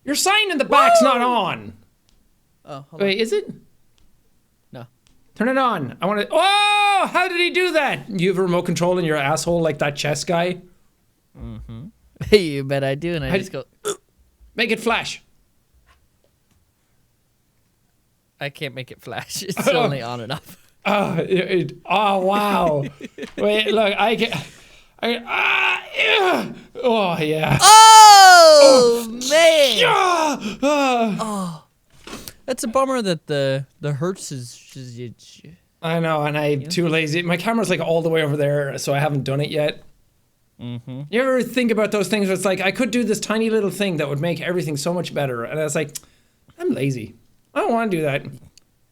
Your sign in the back's not on. Oh, hold Wait, is it? No. Turn it on. I want to. Oh, how did he do that? You have a remote control in your asshole like that chess guy? Mm-hmm. You bet I do, and I just go. Make it flash. I can't make it flash. It's only on and off. Oh, wow. Wait, look, I can. Yeah. Oh, yeah. Oh, man. Yeah. Oh, that's a bummer that the Hertz is. I know, and I'm too lazy. My camera's like all the way over there, so I haven't done it yet. Mm-hmm. You ever think about those things where it's like, I could do this tiny little thing that would make everything so much better, and I was like, I'm lazy. I don't want to do that.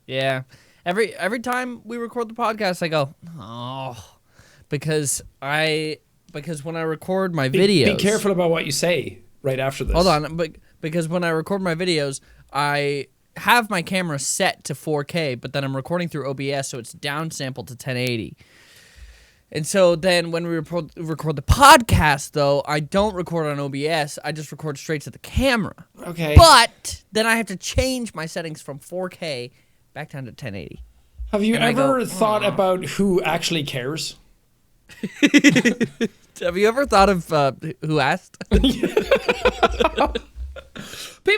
Yeah. Every time we record the podcast, I go, oh, because when I record my videos. Be careful about what you say right after this. Hold on, but because when I record my videos, I have my camera set to 4K, but then I'm recording through OBS, so it's downsampled to 1080. And so then when we record the podcast, though, I don't record on OBS. I just record straight to the camera. Okay. But then I have to change my settings from 4K back down to 1080. Have you ever thought about who actually cares? Have you ever thought of who asked? People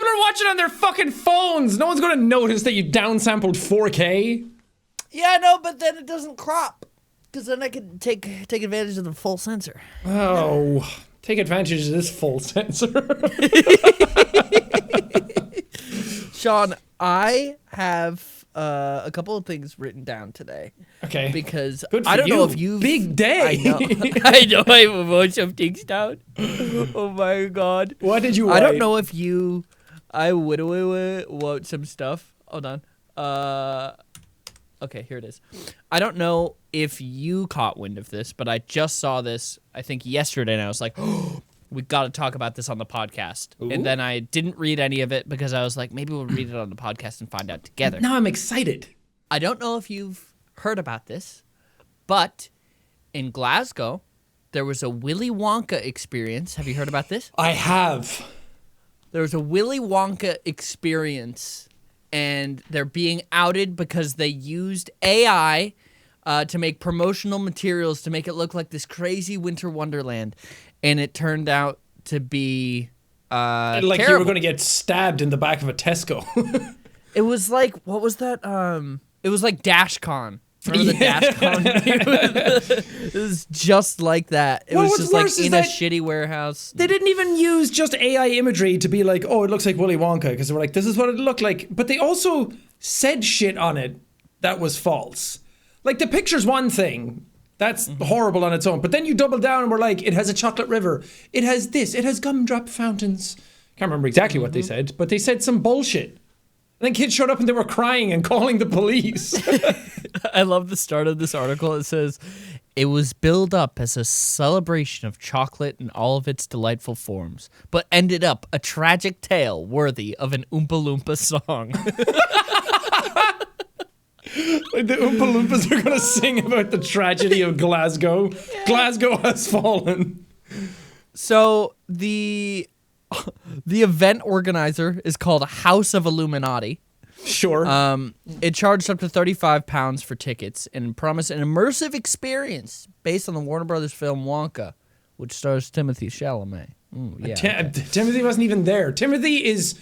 are watching on their fucking phones. No one's going to notice that you downsampled 4K. Yeah, no, but then it doesn't crop. Because then I can take advantage of the full sensor. Oh, take advantage of this full sensor. Sean, I have a couple of things written down today. Okay. Because Good for I don't you. know if you Big day. I know. I know I have a bunch of things down. Oh my god. What did you write? I don't know if you. I would wrote some stuff. Hold on. Okay, here it is. I don't know if you caught wind of this, but I just saw this, I think, yesterday, and I was like, oh, we got to talk about this on the podcast. Ooh. And then I didn't read any of it because I was like, maybe we'll read it on the podcast and find out together. Now I'm excited. I don't know if you've heard about this, but in Glasgow, there was a Willy Wonka experience. Have you heard about this? I have. There was a Willy Wonka experience, and they're being outed because they used AI to make promotional materials to make it look like this crazy winter wonderland, and it turned out to be Like terrible. you were going to get stabbed in the back of a Tesco. It was like, what was that? It was like DashCon. Remember the DashCon? It was just like that. It was just like in a shitty warehouse. They didn't even use just AI imagery to be like, oh, it looks like Willy Wonka, because they were like, this is what it looked like. But they also said shit on it that was false. Like, the picture's one thing. That's horrible on its own. But then you double down and we're like, it has a chocolate river. It has this. It has gumdrop fountains. Can't remember exactly what they said, but they said some bullshit. And then kids showed up and they were crying and calling the police. I love the start of this article. It says, it was billed up as a celebration of chocolate in all of its delightful forms, but ended up a tragic tale worthy of an Oompa Loompa song. Like the Oompa Loompas are going to sing about the tragedy of Glasgow. Yeah. Glasgow has fallen. So the event organizer is called House of Illuminati. Sure. It charged up to £35 for tickets and promised an immersive experience based on the Warner Brothers film Wonka, which stars Timothée Chalamet. Timothy wasn't even there. Timothy is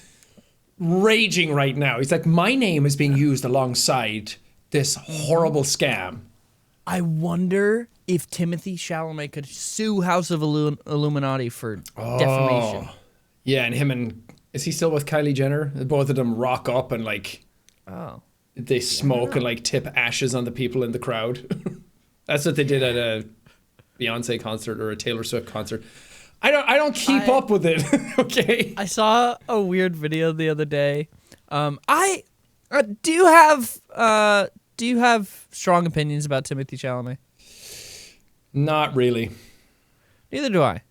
raging right now. He's like, my name is being used alongside this horrible scam. I wonder if Timothée Chalamet could sue House of Illuminati for defamation. Yeah, and is he still with Kylie Jenner? Both of them rock up and they smoke and like tip ashes on the people in the crowd. That's what they did at a Beyonce concert or a Taylor Swift concert. I don't keep up with it. Okay. I saw a weird video the other day. Do you have strong opinions about Timothée Chalamet? Not really. Neither do I.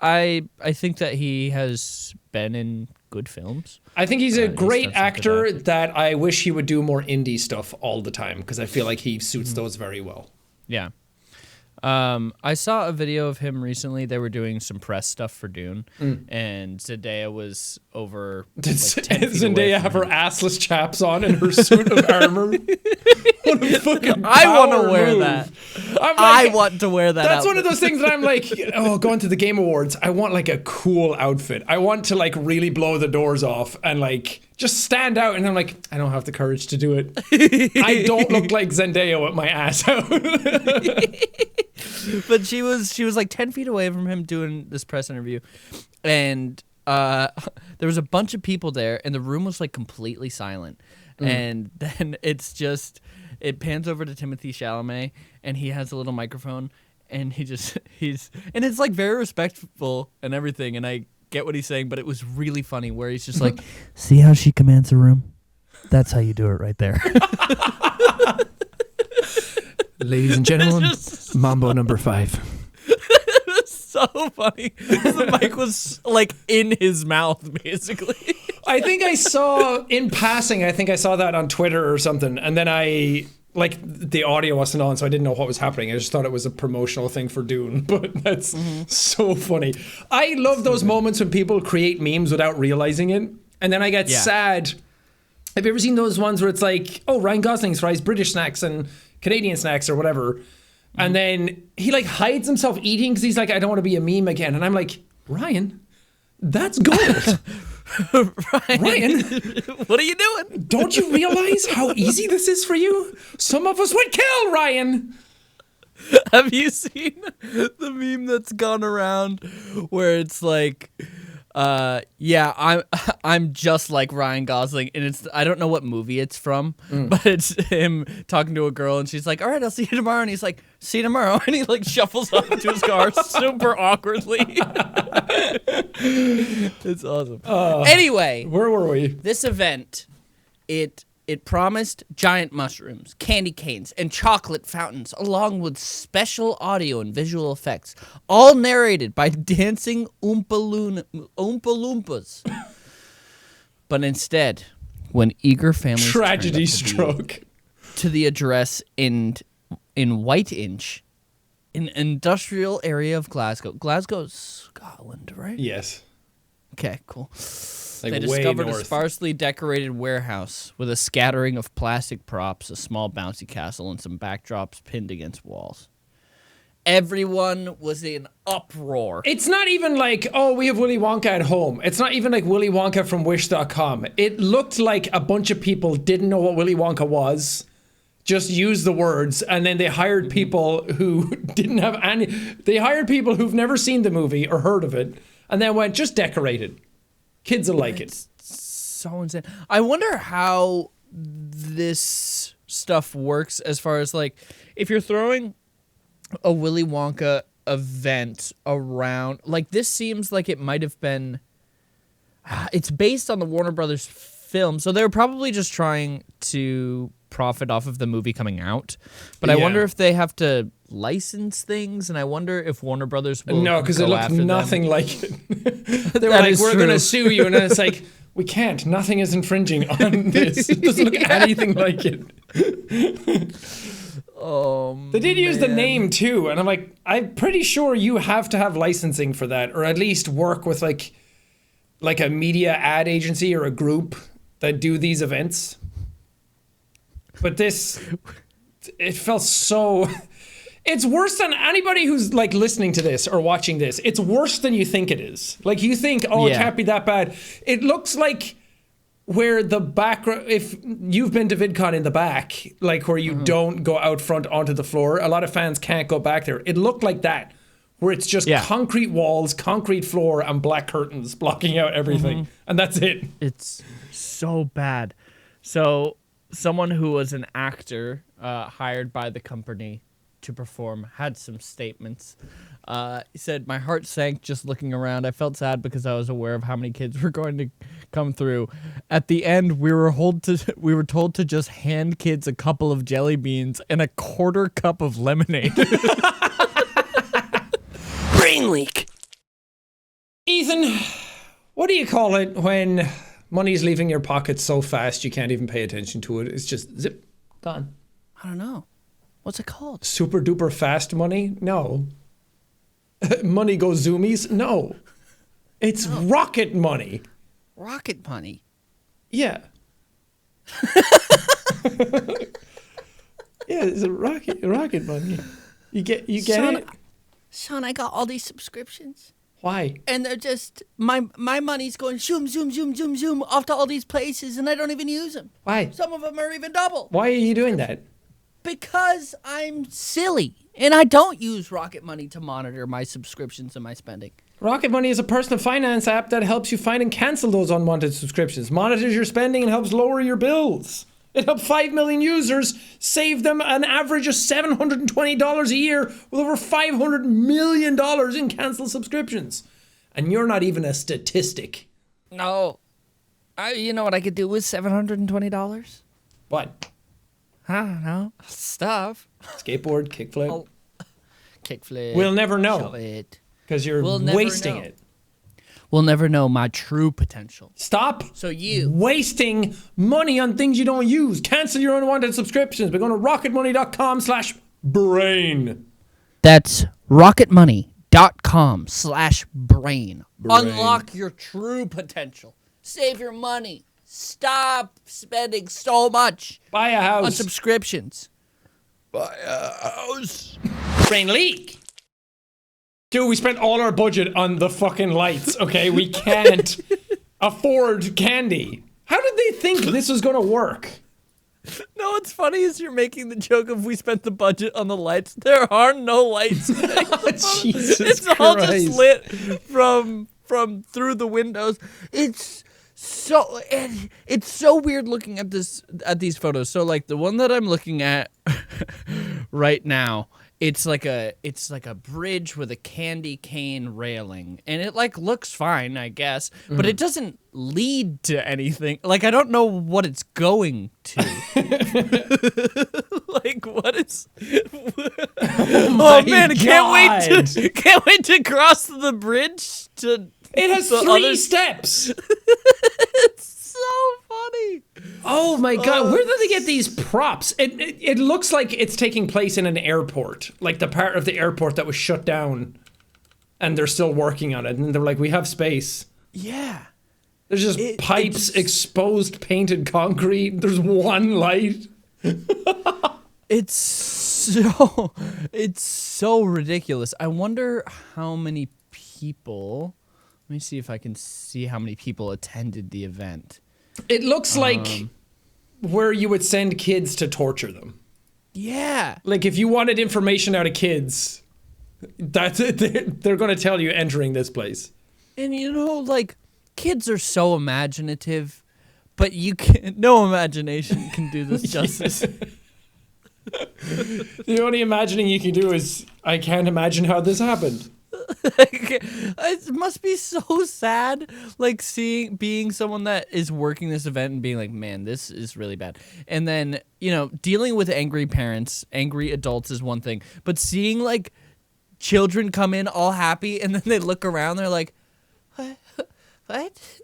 I think that he has been in good films. I think he's a great actor that I wish he would do more indie stuff all the time, because I feel like he suits those very well. Yeah. I saw a video of him recently. They were doing some press stuff for Dune, and Zendaya was over. Did like 10 feet away Zendaya from have her him. assless chaps on and her suit of armor? What a fucking I want power to wear move. that. I'm I like, want to wear that. that's one of outfit. those things that I'm like, oh, going to the Game Awards, I want like a cool outfit. I want to like really blow the doors off and like just stand out. And I'm like, I don't have the courage to do it. I don't look like Zendaya with my ass out. But she was like 10 feet away from him doing this press interview, and there was a bunch of people there, and the room was like completely silent. And then it pans over to Timothée Chalamet, and he has a little microphone, and he's and it's like very respectful and everything, and I get what he's saying, but it was really funny where he's just like, see how she commands the room? That's how you do it right there. Ladies and gentlemen, Mambo number 5. So funny. The mic was like in his mouth, basically. I think I saw in passing, I think I saw that on Twitter or something. And then like the audio wasn't on, so I didn't know what was happening. I just thought it was a promotional thing for Dune, but that's so funny. I love those moments when people create memes without realizing it. And then I get sad. Have you ever seen those ones where it's like, oh, Ryan Gosling's fries British snacks and Canadian snacks or whatever. And then he like hides himself eating because he's like, I don't want to be a meme again. And I'm like, Ryan, that's gold. Ryan, what are you doing? don't you realize how easy this is for you? Some of us would kill Ryan. Have you seen the meme that's gone around where it's like, I'm just like Ryan Gosling, and I don't know what movie it's from, but it's him talking to a girl, and she's like, all right, I'll see you tomorrow, and he's like, see you tomorrow, and he like shuffles off into his car super awkwardly. It's awesome. Anyway, Where were we? this event, it promised giant mushrooms, candy canes, and chocolate fountains, along with special audio and visual effects, all narrated by dancing Oompa Loompas. But instead, when eager families Tragedy turned up stroke. to the address in Whiteinch, an industrial area of Glasgow. Glasgow's Scotland, right? Yes. Okay, cool. Like They way discovered a north. sparsely decorated warehouse with a scattering of plastic props, a small bouncy castle, and some backdrops pinned against walls. Everyone was in uproar. It's not even like, oh, we have Willy Wonka at home. It's not even like Willy Wonka from Wish.com. It looked like a bunch of people didn't know what Willy Wonka was, just used the words, and then they hired people who didn't have any. They hired people who've never seen the movie or heard of it, and then went, just decorate it. Kids will like it. So insane. I wonder how this stuff works as far as like, if you're throwing a Willy Wonka event around, like this seems like it might have been, it's based on the Warner Brothers film, so they're probably just trying to profit off of the movie coming out. But I wonder if they have to license things, and I wonder if Warner Brothers will No, because it go looked after nothing them. like it. They were That like, is we're true. going to sue you. And then it's like, we can't. Nothing is infringing on this. It doesn't look anything like it. They did use the name too. And I'm like, I'm pretty sure you have to have licensing for that, or at least work with like a media ad agency or a group that do these events. But it felt so... It's worse than anybody who's like listening to this or watching this. It's worse than you think it is. Like you think, oh, it can't be that bad. It looks like where the background, if you've been to VidCon in the back, like where you don't go out front onto the floor, a lot of fans can't go back there. It looked like that, where it's just concrete walls, concrete floor, and black curtains blocking out everything. And that's it. It's so bad. So someone who was an actor hired by the company to perform had some statements. He said, my heart sank just looking around. I felt sad because I was aware of how many kids were going to come through. At the end, we were told to just hand kids a couple of jelly beans and a quarter cup of lemonade. Brain leak. Ethan, what do you call it when money's leaving your pocket so fast you can't even pay attention to it? It's just zip, gone. I don't know. What's it called? Super duper fast money? No. Money goes zoomies? No. It's rocket money. Rocket money. Yeah. Yeah, it's a rocket money. You get it? Sean, I got all these subscriptions. Why? And they're just my money's going zoom, zoom, zoom, zoom, zoom off to all these places, and I don't even use them. Why? Some of them are even double. Why are you doing that? Because I'm silly, and I don't use Rocket Money to monitor my subscriptions and my spending. Rocket Money is a personal finance app that helps you find and cancel those unwanted subscriptions, monitors your spending, and helps lower your bills. It helped 5 million users save them an average of $720 a year with over $500 million in canceled subscriptions. And you're not even a statistic. No. You know what I could do with $720? What? I don't know. Stuff. Skateboard, kickflip? Oh. Kickflip. We'll never know. Shove it. Because you're wasting it. We'll never know my true potential. Stop you wasting money on things you don't use. Cancel your unwanted subscriptions by going to rocketmoney.com/brain. That's rocketmoney.com/brain. Unlock your true potential. Save your money. Stop spending so much. Buy a house. On subscriptions. Buy a house. Brain leak. Dude, we spent all our budget on the fucking lights, okay? We can't afford candy. How did they think this was going to work? No, what's funny is you're making the joke of we spent the budget on the lights. There are no lights. Jesus it's Christ. All just lit from through the windows. It's so weird looking at these photos. So like the one that I'm looking at right now, it's like a bridge with a candy cane railing, and it like looks fine, I guess, but it doesn't lead to anything. Like I don't know what it's going to. Like what is? Oh man, I can't wait to cross the bridge to. It has 3 steps. It's so funny. Oh my god, where did they get these props? It looks like it's taking place in an airport, like the part of the airport that was shut down, and they're still working on it, and they're like, we have space. Yeah. There's just pipes, exposed painted concrete. There's one light. It's so ridiculous. I wonder how many people. Let me see if I can see how many people attended the event. It looks like where you would send kids to torture them. Yeah. Like if you wanted information out of kids, that's it. They're going to tell you entering this place. And you know, like kids are so imaginative, but no imagination can do this justice. The only imagining you can do is, I can't imagine how this happened. It must be so sad, like being someone that is working this event and being like, man, this is really bad. And then, dealing with angry parents, angry adults is one thing, but seeing like children come in all happy and then they look around, they're like, what?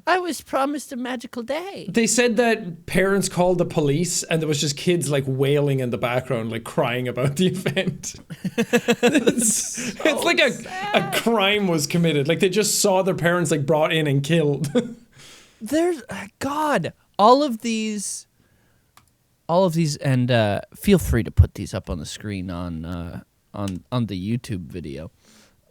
I was promised a magical day. They said that parents called the police and there was just kids like wailing in the background, like crying about the event. It's like a crime was committed. Like they just saw their parents like brought in and killed. There's God, all of these, and feel free to put these up on the screen on the YouTube video.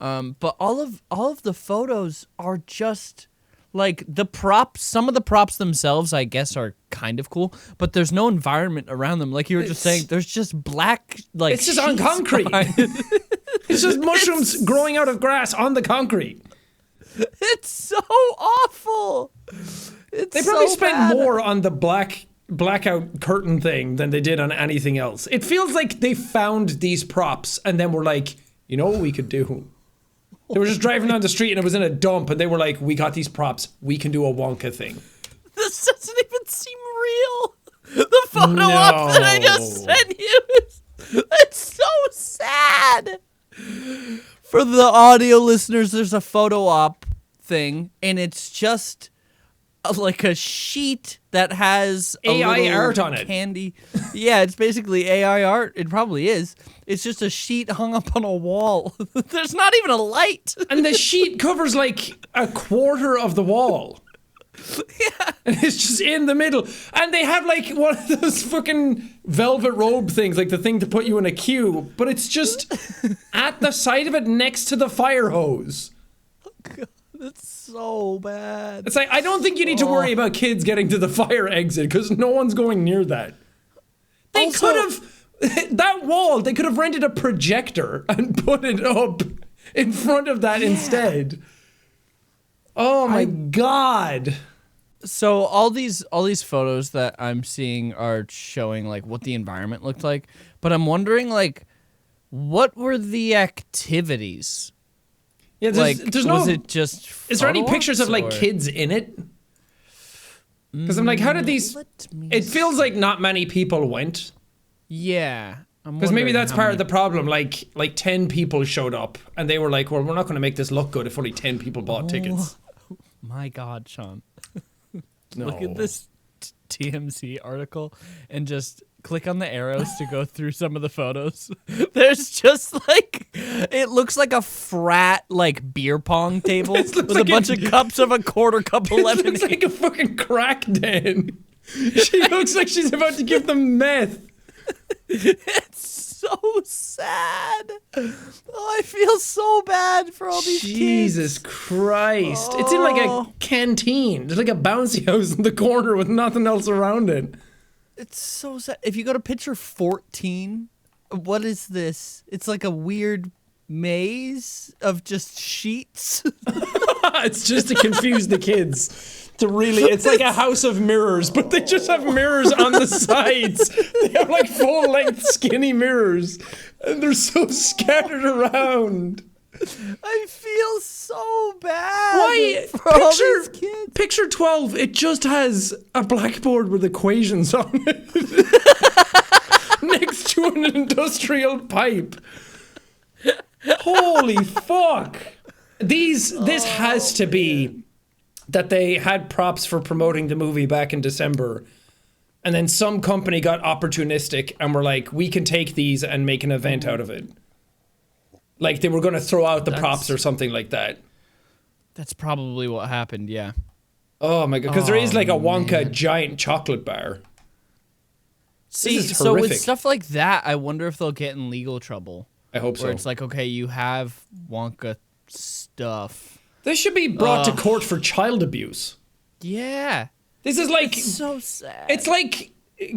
But all of the photos are just like the props. Some of the props themselves, I guess, are kind of cool, but there's no environment around them. Like you were just saying, there's just black, like it's just on concrete. It's just mushrooms growing out of grass on the concrete. It's so awful. They probably spent more on the blackout curtain thing than they did on anything else. It feels like they found these props and then were like, you know what we could do? They were just driving down the street and it was in a dump and they were like, we got these props. We can do a Wonka thing. This doesn't even seem real. The photo op that I just sent you, it's so sad. For the audio listeners, there's a photo op thing and it's just like a sheet that has AI little art on it. candy. Yeah, it's basically AI art. It probably is. It's just a sheet hung up on a wall. There's not even a light. And the sheet covers like a quarter of the wall. Yeah. And it's just in the middle. And they have like one of those fucking velvet robe things, like the thing to put you in a queue, but it's just at the side of it next to the fire hose. Oh, God, that's so bad. It's like, I don't think you need to worry about kids getting to the fire exit because no one's going near that. They Also- could have, that wall, they could have rented a projector and put it up in front of that instead. Oh my God. So all these photos that I'm seeing are showing like what the environment looked like, but I'm wondering like what were the activities? Yeah, there's no. Was it just? Is there any photo pictures of ops, like or- kids in it? Because I'm like, how did these? Let me It feels like not many people went. Yeah. Because maybe that's part of the problem. Like 10 people showed up, and they were like, "Well, we're not going to make this look good if only 10 people bought tickets." My God, Sean. No. Look at this TMZ article and just click on the arrows to go through some of the photos. There's just like, it looks like a frat like beer pong table with looks a like bunch of cups of a quarter cup of It lemonade. looks like a fucking crack den. She looks like she's about to give them meth. It's so sad. Oh, I feel so bad for all these Jesus Christ. It's in like a canteen. There's like a bouncy house in the corner with nothing else around it. It's so sad. If you go to picture 14, what is this? It's like a weird maze of just sheets. It's just to confuse the kids. It's like a house of mirrors, but they just have mirrors on the sides. They have like full length skinny mirrors, and they're so scattered around. I feel so bad. Why? For all these kids. Picture 12, it just has a blackboard with equations on it. Next to an industrial pipe. Holy fuck. This has to be that they had props for promoting the movie back in December, and then some company got opportunistic and were like, we can take these and make an event out of it. Like they were going to throw out the props or something like that. That's probably what happened, yeah. Oh my God, because there is like a Wonka giant chocolate bar. See, is so with horrific. stuff like that, I wonder if they'll get in legal trouble. I hope so. Where it's like, okay, you have Wonka stuff. This should be brought to court for child abuse. Yeah. This is like, It's so sad. it's like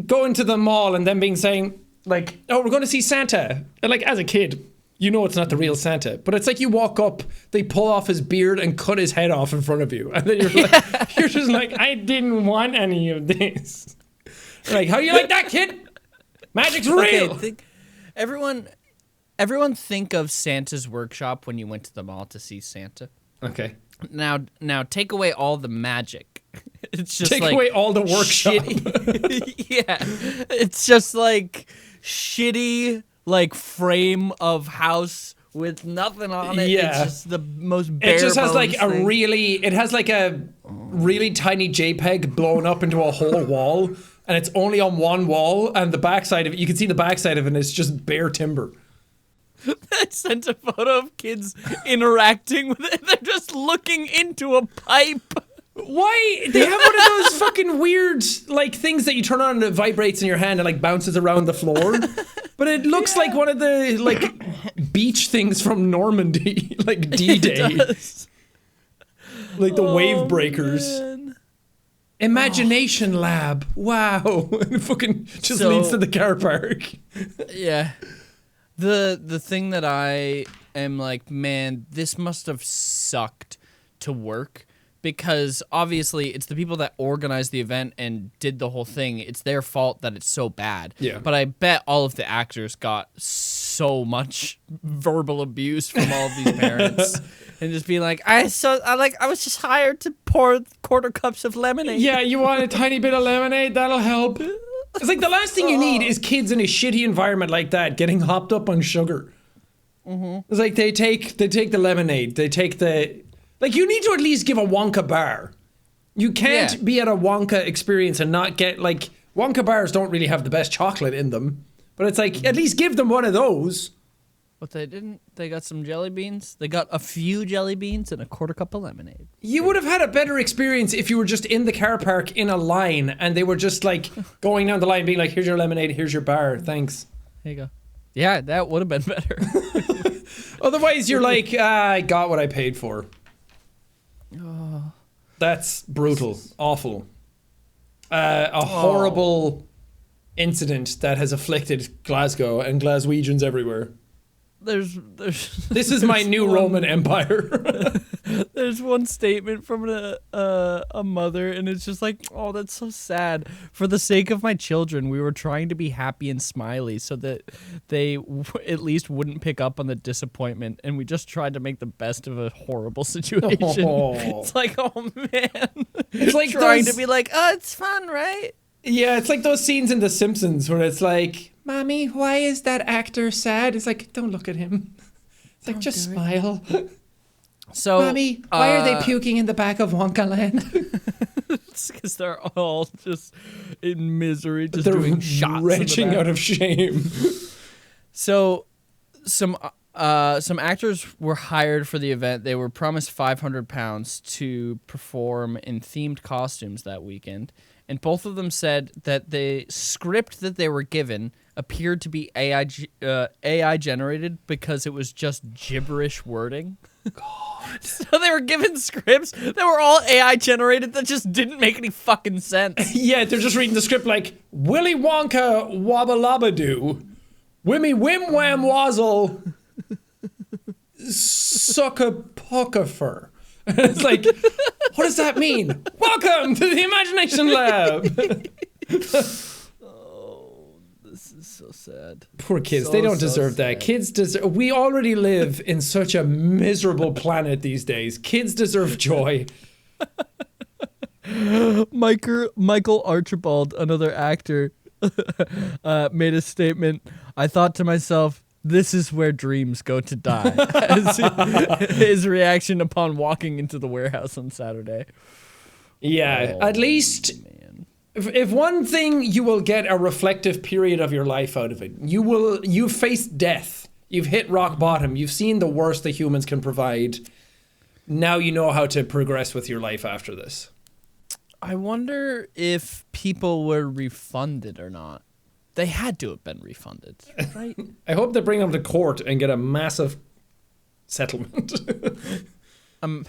going to the mall and then saying like, oh, we're going to see Santa. And like as a kid, you know it's not the real Santa, but it's like you walk up, they pull off his beard and cut his head off in front of you, and then you're like, you're just like, I didn't want any of this. Like, how you like that, kid? Magic's real. Okay, everyone think of Santa's workshop when you went to the mall to see Santa. Okay. Now take away all the magic. It's just Take like away all the workshop. yeah. It's just like shitty like frame of house with nothing on it. Yeah. It's just the most bare It just has like bones thing. it has like a really tiny JPEG blown up into a whole wall, and it's only on one wall, and the backside of it, you can see the backside of it, and it's just bare timber. I sent a photo of kids interacting with it. They're just looking into a pipe. Why? They have one of those fucking weird, like, things that you turn on and it vibrates in your hand and, like, bounces around the floor. But it looks like one of the, like, beach things from Normandy. Like, D-Day. It does. Like the wave breakers. Man. Imagination lab. Wow. It fucking just So- leads to the car park. Yeah. The thing that I am like, man, this must have sucked to work, because obviously it's the people that organized the event and did the whole thing. It's their fault that it's so bad. Yeah. But I bet all of the actors got so much verbal abuse from all of these parents. And just being like, I was just hired to pour quarter cups of lemonade. Yeah, you want a tiny bit of lemonade? That'll help. It's like the last thing you need is kids in a shitty environment like that getting hopped up on sugar. Mm-hmm. It's like they take the lemonade, they take the... Like, you need to at least give a Wonka bar. You can't be at a Wonka experience and not get, like, Wonka bars don't really have the best chocolate in them. But it's like, at least give them one of those. But they didn't. They got some jelly beans. They got a few jelly beans and a quarter cup of lemonade. You would have had a better experience if you were just in the car park in a line and they were just like going down the line being like, here's your lemonade, here's your bar, thanks. Here you go. Yeah, that would have been better. Otherwise, you're like, I got what I paid for. Oh. That's brutal. Awful. A horrible incident that has afflicted Glasgow and Glaswegians everywhere. This is my new Roman Empire. There's one statement from a mother, and it's just like, oh, that's so sad. For the sake of my children, we were trying to be happy and smiley so that they at least wouldn't pick up on the disappointment, and we just tried to make the best of a horrible situation. Oh. It's like, oh man, it's like trying to be like, oh, it's fun, right? Yeah, it's like those scenes in The Simpsons where it's like, Mommy, why is that actor sad? It's like, don't look at him. It's like, just smile. So, Mommy, why are they puking in the back of Wonkaland? It's because they're all just in misery, just doing shots. Retching out of shame. So, some actors were hired for the event. They were promised £500 to perform in themed costumes that weekend. And both of them said that the script that they were given appeared to be AI generated because it was just gibberish wording. God. So they were given scripts that were all AI generated that just didn't make any fucking sense. Yeah, they're just reading the script like, Willy Wonka wabba-labba-doo, Wimmy Wim Wham Wazzle, Suck-a-puck-a-fur. It's like, what does that mean? Welcome to the Imagination Lab. Oh, this is so sad. Poor kids. They don't deserve that. Kids deserve... We already live in such a miserable planet these days. Kids deserve joy. Michael Archibald, another actor, made a statement. I thought to myself, this is where dreams go to die. His reaction upon walking into the warehouse on Saturday. Yeah, at least if one thing you will get a reflective period of your life out of it. You've faced death. You've hit rock bottom. You've seen the worst that humans can provide. Now you know how to progress with your life after this. I wonder if people were refunded or not. They had to have been refunded, right? I hope they bring them to court and get a massive settlement. Oh my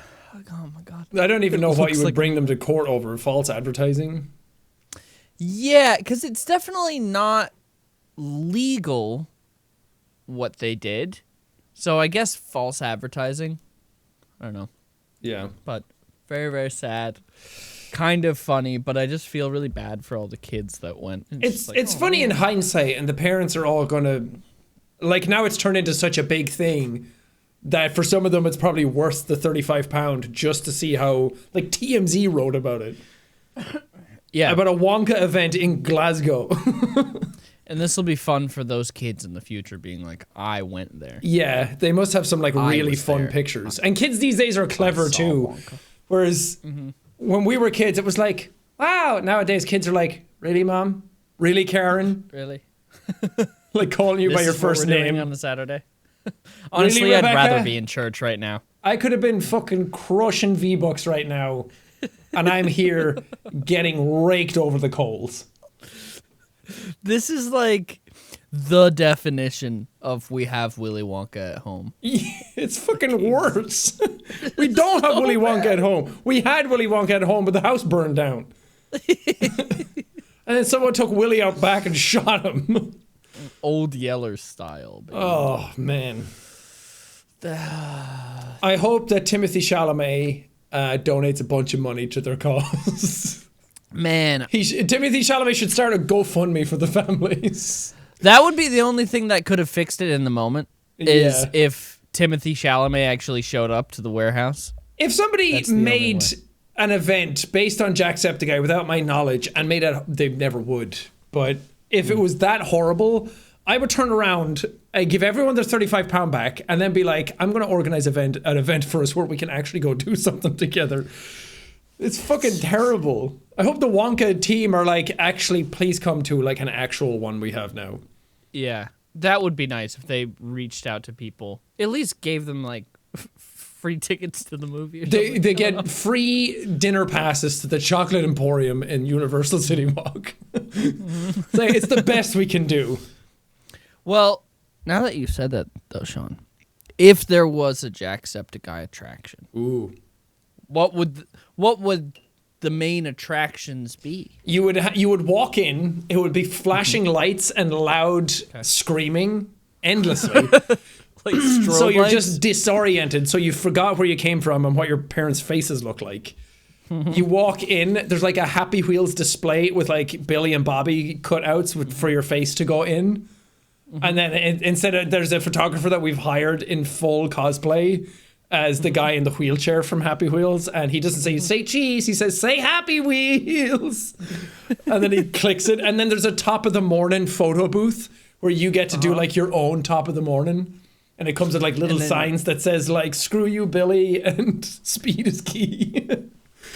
God. I don't even know what you would bring them to court over. False advertising? Yeah, because it's definitely not legal what they did. So I guess false advertising. I don't know. Yeah. But very, very sad. Kind of funny, but I just feel really bad for all the kids that went. It's funny in hindsight, and the parents are all gonna, like, now it's turned into such a big thing that for some of them it's probably worth the £35 just to see how, like, TMZ wrote about it. Yeah, about a Wonka event in Glasgow. And this will be fun for those kids in the future, being like, I went there. Yeah, they must have some, like, really fun pictures. And kids these days are clever too. Wonka. Whereas when we were kids, it was like, wow. Nowadays, kids are like, really, Mom? Really, Karen? Really? Like calling you by your first name on a Saturday. Honestly, really, I'd rather be in church right now. I could have been fucking crushing V-Bucks right now, and I'm here getting raked over the coals. This is like the definition of we have Willy Wonka at home. It's fucking worse. We don't have Willy Wonka at home. We had Willy Wonka at home, but the house burned down. And then someone took Willy out back and shot him. Old Yeller style, baby. Oh, man. I hope that Timothy Chalamet donates a bunch of money to their cause. Man. Timothy Chalamet should start a GoFundMe for the families. That would be the only thing that could have fixed it in the moment, is if Timothy Chalamet actually showed up to the warehouse. If somebody made an event based on Jacksepticeye without my knowledge and made it, they never would, but if it was that horrible, I would turn around, I'd give everyone their £35 back, and then be like, I'm going to organize an event for us where we can actually go do something together. It's fucking terrible. I hope the Wonka team are like, actually, please come to like an actual one we have now. Yeah, that would be nice if they reached out to people. At least gave them like free tickets to the movie. Or something. They get free dinner passes to the Chocolate Emporium in Universal City Walk. So it's the best we can do. Well, now that you said that, though, Sean, if there was a Jacksepticeye attraction, Ooh, what would the main attractions be? you would walk in. It would be flashing lights and loud screaming endlessly. Like strobe So you're lights? just disoriented. So you forgot where you came from and what your parents' faces look like. You walk in. There's like a Happy Wheels display with like Billy and Bobby cutouts for your face to go in. And then instead of, there's a photographer that we've hired in full cosplay as the guy in the wheelchair from Happy Wheels, and he doesn't say cheese, he says say Happy Wheels, and then he clicks it, and then there's a top of the morning photo booth where you get to do like your own top of the morning, and it comes with like little signs that says like screw you Billy and speed is key.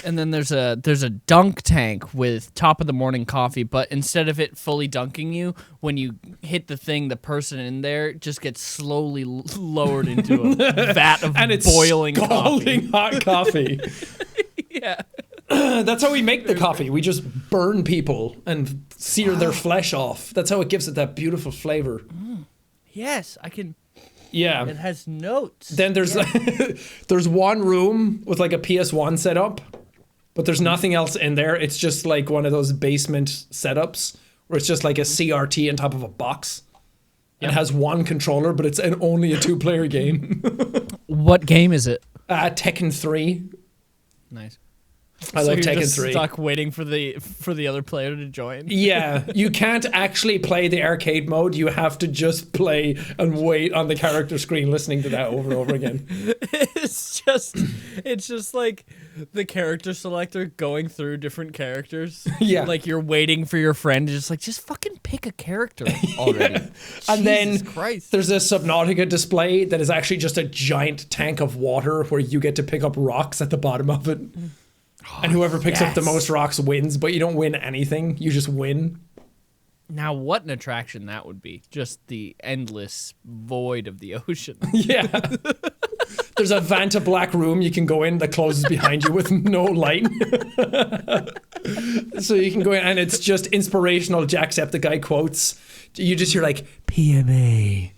And then there's a dunk tank with top of the morning coffee, but instead of it fully dunking you, when you hit the thing, the person in there just gets slowly lowered into a vat of And it's boiling scalding coffee. hot coffee. Yeah. That's how we make the coffee. We just burn people and sear their flesh off. That's how it gives it that beautiful flavor. Yes, I can. Yeah. It has notes. Then there's there's one room with like a PS1 setup, but there's nothing else in there. It's just like one of those basement setups where it's just like a CRT on top of a box. It has one controller, but it's only a 2-player game. What game is it? Tekken 3. Nice. I so like you're Tekken just 3. Stuck waiting for the other player to join. Yeah, you can't actually play the arcade mode. You have to just play and wait on the character screen listening to that over and over again. It's just like the character selector going through different characters. Yeah. Like you're waiting for your friend to just fucking pick a character already. And then Jesus Christ. there's a Subnautica display that is actually just a giant tank of water where you get to pick up rocks at the bottom of it. And whoever picks up the most rocks wins, but you don't win anything. You just win. Now, what an attraction that would be. Just the endless void of the ocean. Yeah. There's a Vanta black room you can go in that closes behind you with no light. So you can go in and it's just inspirational Jacksepticeye quotes. You just hear like, PMA,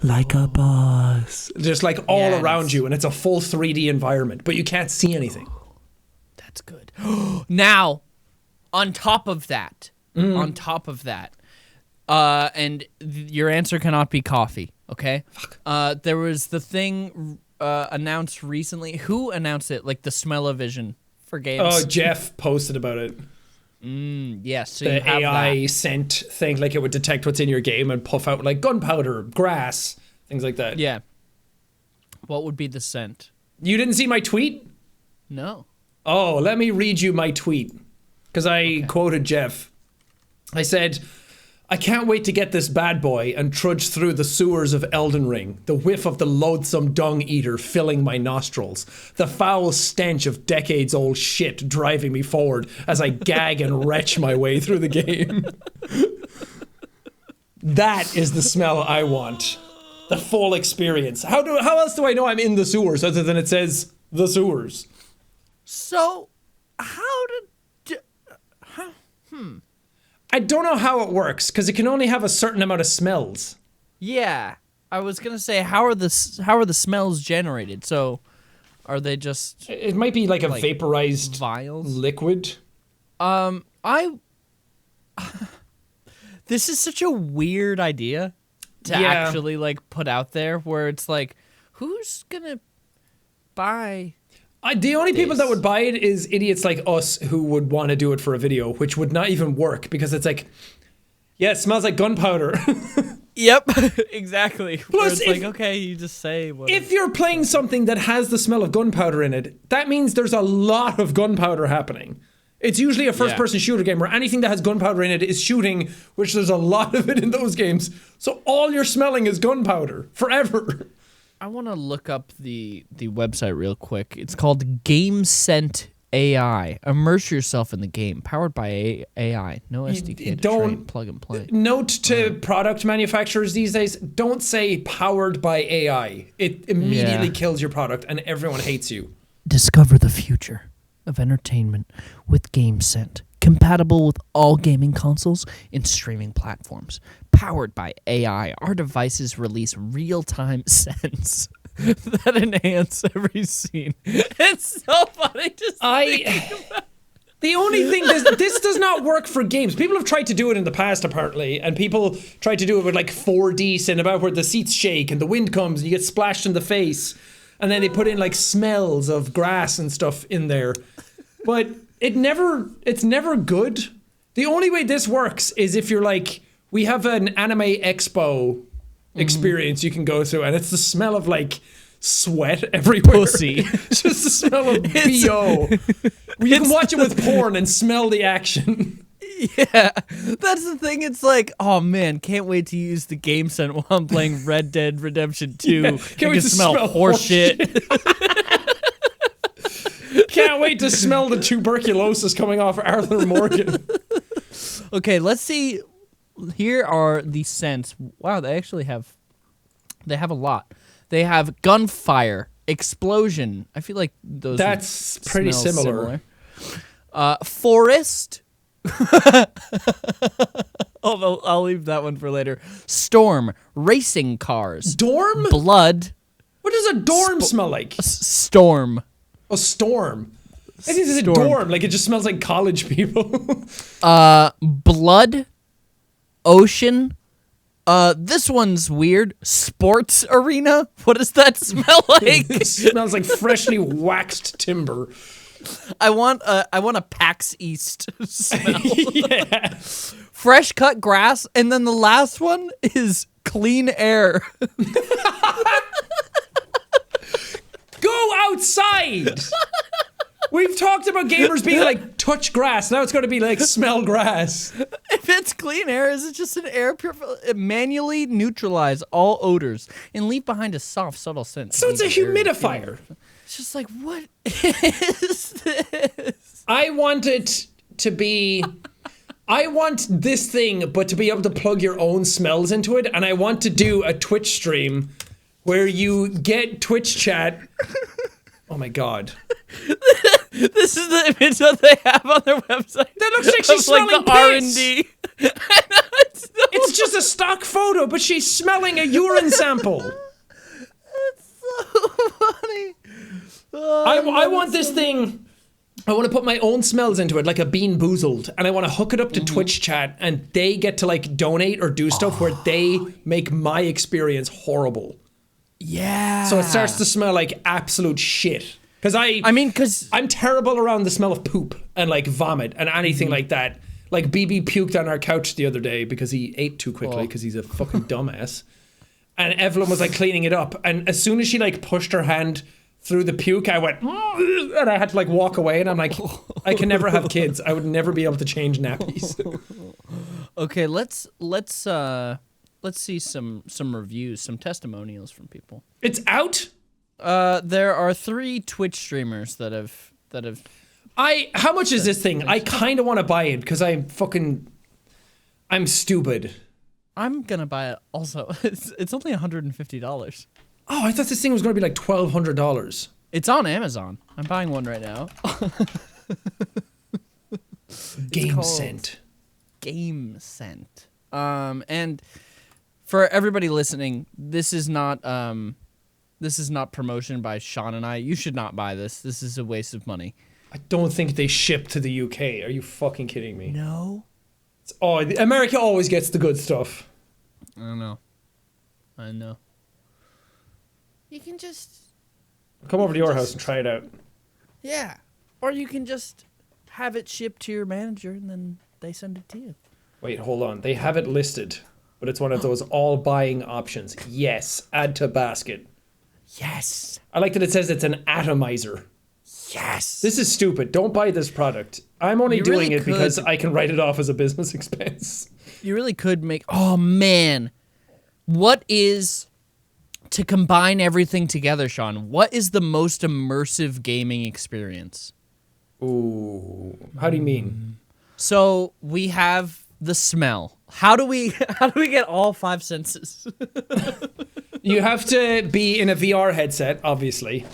like a boss. Just like all around you, and it's a full 3D environment, but you can't see anything. That's good. Now, on top of that, and your answer cannot be coffee, okay? There was the thing announced recently. Who announced it? Like the Smell-O-Vision for games. Oh, Jeff posted about it. Yes. So The you have AI that. scent thing, like it would detect what's in your game and puff out like gunpowder, grass, things like that. Yeah. What would be the scent? You didn't see my tweet? No. Oh, let me read you my tweet. Because I quoted Jeff. I said, I can't wait to get this bad boy and trudge through the sewers of Elden Ring, the whiff of the loathsome dung eater filling my nostrils, the foul stench of decades-old shit driving me forward as I gag and retch my way through the game. That is the smell I want. The full experience. How else do I know I'm in the sewers other than it says the sewers? So, I don't know how it works because it can only have a certain amount of smells. Yeah, I was gonna say how are the smells generated? So, are they just It might be like a vaporized vials? liquid. This is such a weird idea to actually like put out there, where it's like, who's gonna buy? The only people that would buy it is idiots like us who would want to do it for a video, which would not even work because it's like, yeah, it smells like gunpowder. Yep, exactly. Plus, it's like, okay, you just say what. If you're playing something that has the smell of gunpowder in it, that means there's a lot of gunpowder happening. It's usually a first-person shooter game where anything that has gunpowder in it is shooting, which there's a lot of it in those games. So all you're smelling is gunpowder forever. I want to look up the website real quick. It's called GameScent AI. Immerse yourself in the game. Powered by AI. No SDK to train. Plug and play. Note to product manufacturers these days, don't say powered by AI. It immediately kills your product and everyone hates you. Discover the future of entertainment with GameSense. Compatible with all gaming consoles and streaming platforms. Powered by AI, our devices release real-time sense that enhance every scene. It's so funny to The only thing this does not work for games. People have tried to do it in the past, apparently, and people tried to do it with like 4D cinema where the seats shake and the wind comes and you get splashed in the face, and then they put in like smells of grass and stuff in there, but it's never good. The only way this works is if you're like, we have an anime expo experience you can go through, and it's the smell of like sweat everywhere. Pussy. It's just the smell of BO. You can watch it with porn and smell the action. Yeah, that's the thing. It's like, oh man, can't wait to use the game scent while I'm playing Red Dead Redemption 2. Yeah, can't wait to smell horse shit. Can't wait to smell the tuberculosis coming off Arthur Morgan. Okay, let's see. Here are the scents. Wow, they have a lot. They have gunfire, explosion. I feel like that's pretty similar. Forest. I'll leave that one for later. Storm, racing cars. Dorm? Blood. What does a dorm smell like? Storm. A storm. I think it's a dorm. Like it just smells like college people. Blood. Ocean. This one's weird. Sports arena. What does that smell like? It smells like freshly waxed timber. I want a PAX East smell. Yeah. Fresh cut grass, and then the last one is clean air. Go outside. We've talked about gamers being like touch grass. Now it's going to be like smell grass. If it's clean air, is it just an air purifier? Manually neutralize all odors and leave behind a soft, subtle scent. So it's a humidifier. It's just like, what is this? I want it to be... I want this thing, but to be able to plug your own smells into it, and I want to do a Twitch stream where you get Twitch chat. Oh my god. This is the image that they have on their website. That looks like she's smelling like the R&D. It's just a stock photo, but she's smelling a urine sample. It's so funny. Oh, I want this thing. I want to put my own smells into it, like a Bean Boozled, and I want to hook it up to Twitch chat, and they get to like donate or do stuff where they make my experience horrible. Yeah. So it starts to smell like absolute shit. Because I'm terrible around the smell of poop and like vomit and anything like that. Like BB puked on our couch the other day because he ate too quickly because he's a fucking dumbass. And Evelyn was like cleaning it up, and as soon as she like pushed her hand through the puke, I went and I had to like walk away, and I'm like, I can never have kids. I would never be able to change nappies. Okay, let's see some reviews, some testimonials from people. It's out? There are 3 Twitch streamers that have how much is this thing? I kind of want to buy it because I'm stupid. I'm gonna buy it also. It's only $150. Oh, I thought this thing was going to be like $1,200. It's on Amazon. I'm buying one right now. Game Scent. Game Scent. And for everybody listening, this is not promotion by Sean and I. You should not buy this. This is a waste of money. I don't think they ship to the UK. Are you fucking kidding me? No. America always gets the good stuff. I know. You can just... Come over to your house and try it out. Yeah. Or you can just have it shipped to your manager and then they send it to you. Wait, hold on. They have it listed, but it's one of those all buying options. Yes. Add to basket. Yes. I like that it says it's an atomizer. Yes. This is stupid. Don't buy this product. I'm only doing it because I can write it off as a business expense. You really could make... Oh, man. What is... To combine everything together, Sean, what is the most immersive gaming experience? Ooh. How do you mean? So we have the smell. How do we get all 5 senses? You have to be in a VR headset, obviously.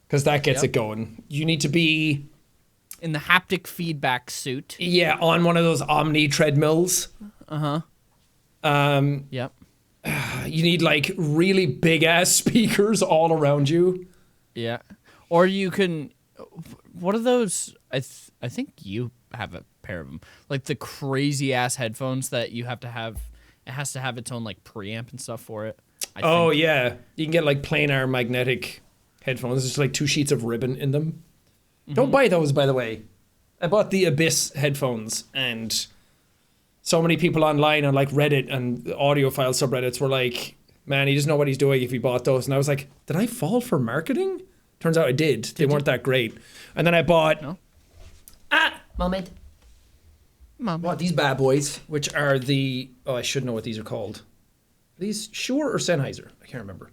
Because that gets it going. You need to be... in the haptic feedback suit. Yeah, on one of those Omni treadmills. Yep. You need like really big ass speakers all around you. Yeah. Or you can... what are those? I think you have a pair of them. Like the crazy ass headphones that you have to have. It has to have its own like preamp and stuff for it. I think. Yeah. You can get like planar magnetic headphones. There's like 2 sheets of ribbon in them. Don't buy those, by the way. I bought the Abyss headphones, and so many people online on like Reddit and audiophile subreddits were like, man, he doesn't know what he's doing if he bought those. And I was like, did I fall for marketing? Turns out I did. They weren't that great. And then I bought... No? Moment. Bought these bad boys, which are the... Oh, I should know what these are called. Are these Shure or Sennheiser? I can't remember.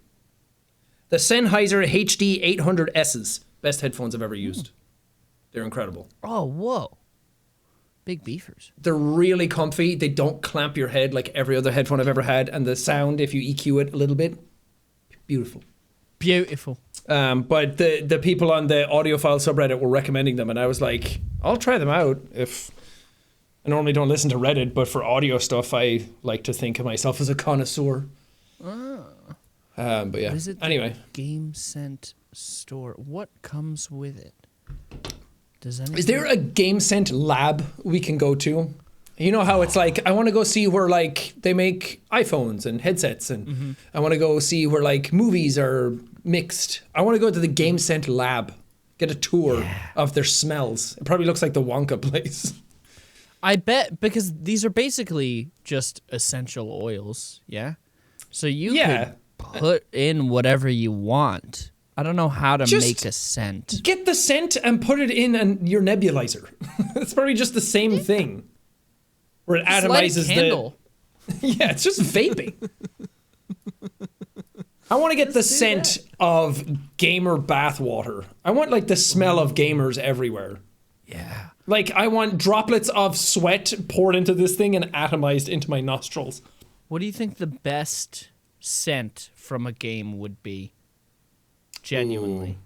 The Sennheiser HD 800Ss. Best headphones I've ever used. They're incredible. Oh, whoa. Big beefers. They're really comfy. They don't clamp your head like every other headphone I've ever had. And the sound, if you EQ it a little bit, beautiful. Beautiful. But the people on the audiophile subreddit were recommending them. And I was like, I'll try them out. If I normally don't listen to Reddit, but for audio stuff, I like to think of myself as a connoisseur. But yeah, anyway. Game Scent store. What comes with it? Is there a GameScent lab we can go to? You know how it's like, I want to go see where like they make iPhones and headsets, and I want to go see where like movies are mixed. I want to go to the GameScent lab, get a tour of their smells. It probably looks like the Wonka place. I bet, because these are basically just essential oils, yeah? So you could put in whatever you want. I don't know how to make a scent. Get the scent and put it in your nebulizer. It's probably just the same thing. Where it atomizes light a candle. Yeah, it's just vaping. I want to get the scent of gamer bathwater. I want like the smell of gamers everywhere. Yeah. Like I want droplets of sweat poured into this thing and atomized into my nostrils. What do you think the best scent from a game would be? Genuinely.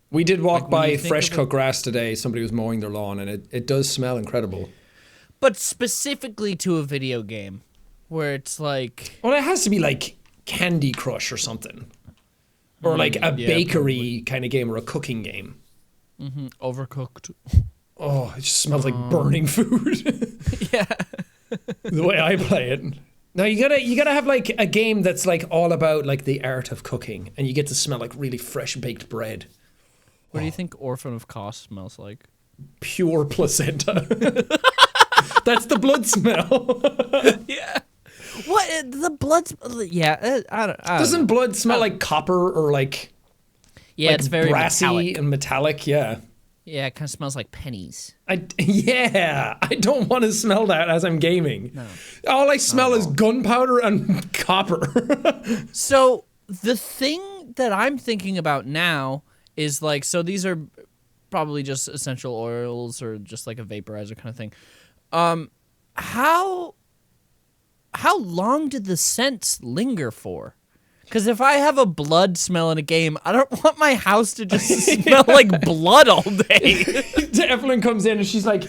We did walk by fresh cut grass today. Somebody was mowing their lawn, and it does smell incredible. But specifically to a video game, where it's like... Well, it has to be like Candy Crush or something. Or like a bakery kind of game or a cooking game. Overcooked. Oh, it just smells like burning food. Yeah. The way I play it. No, you gotta have like a game that's like all about like the art of cooking, and you get to smell like really fresh baked bread. What do you think Orphan of Kos smells like? Pure placenta. That's the blood smell. Yeah. What the blood? Yeah, I don't. Doesn't blood smell like copper or like? Yeah, like it's very brassy metallic. and metallic. Yeah. Yeah, it kind of smells like pennies. I don't want to smell that as I'm gaming. No. All I smell is gunpowder and copper. So the thing that I'm thinking about now is like, so these are probably just essential oils or just like a vaporizer kind of thing. How long did the scents linger for? Because if I have a blood smell in a game, I don't want my house to just smell like blood all day. Evelyn comes in and she's like,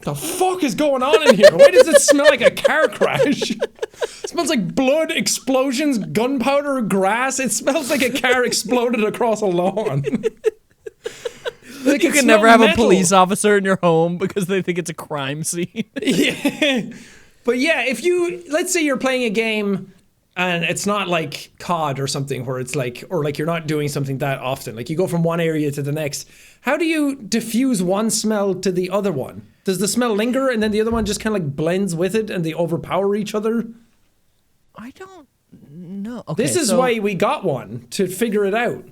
the fuck is going on in here? Why does it smell like a car crash? It smells like blood, explosions, gunpowder, grass. It smells like a car exploded across a lawn. Like you can never have a police officer in your home because they think it's a crime scene. Yeah. But yeah, if let's say you're playing a game and it's not like COD or something where it's like, or like you're not doing something that often. Like you go from one area to the next. How do you diffuse one smell to the other one? Does the smell linger and then the other one just kind of like blends with it and they overpower each other? I don't know. Okay, this is why we got one, to figure it out.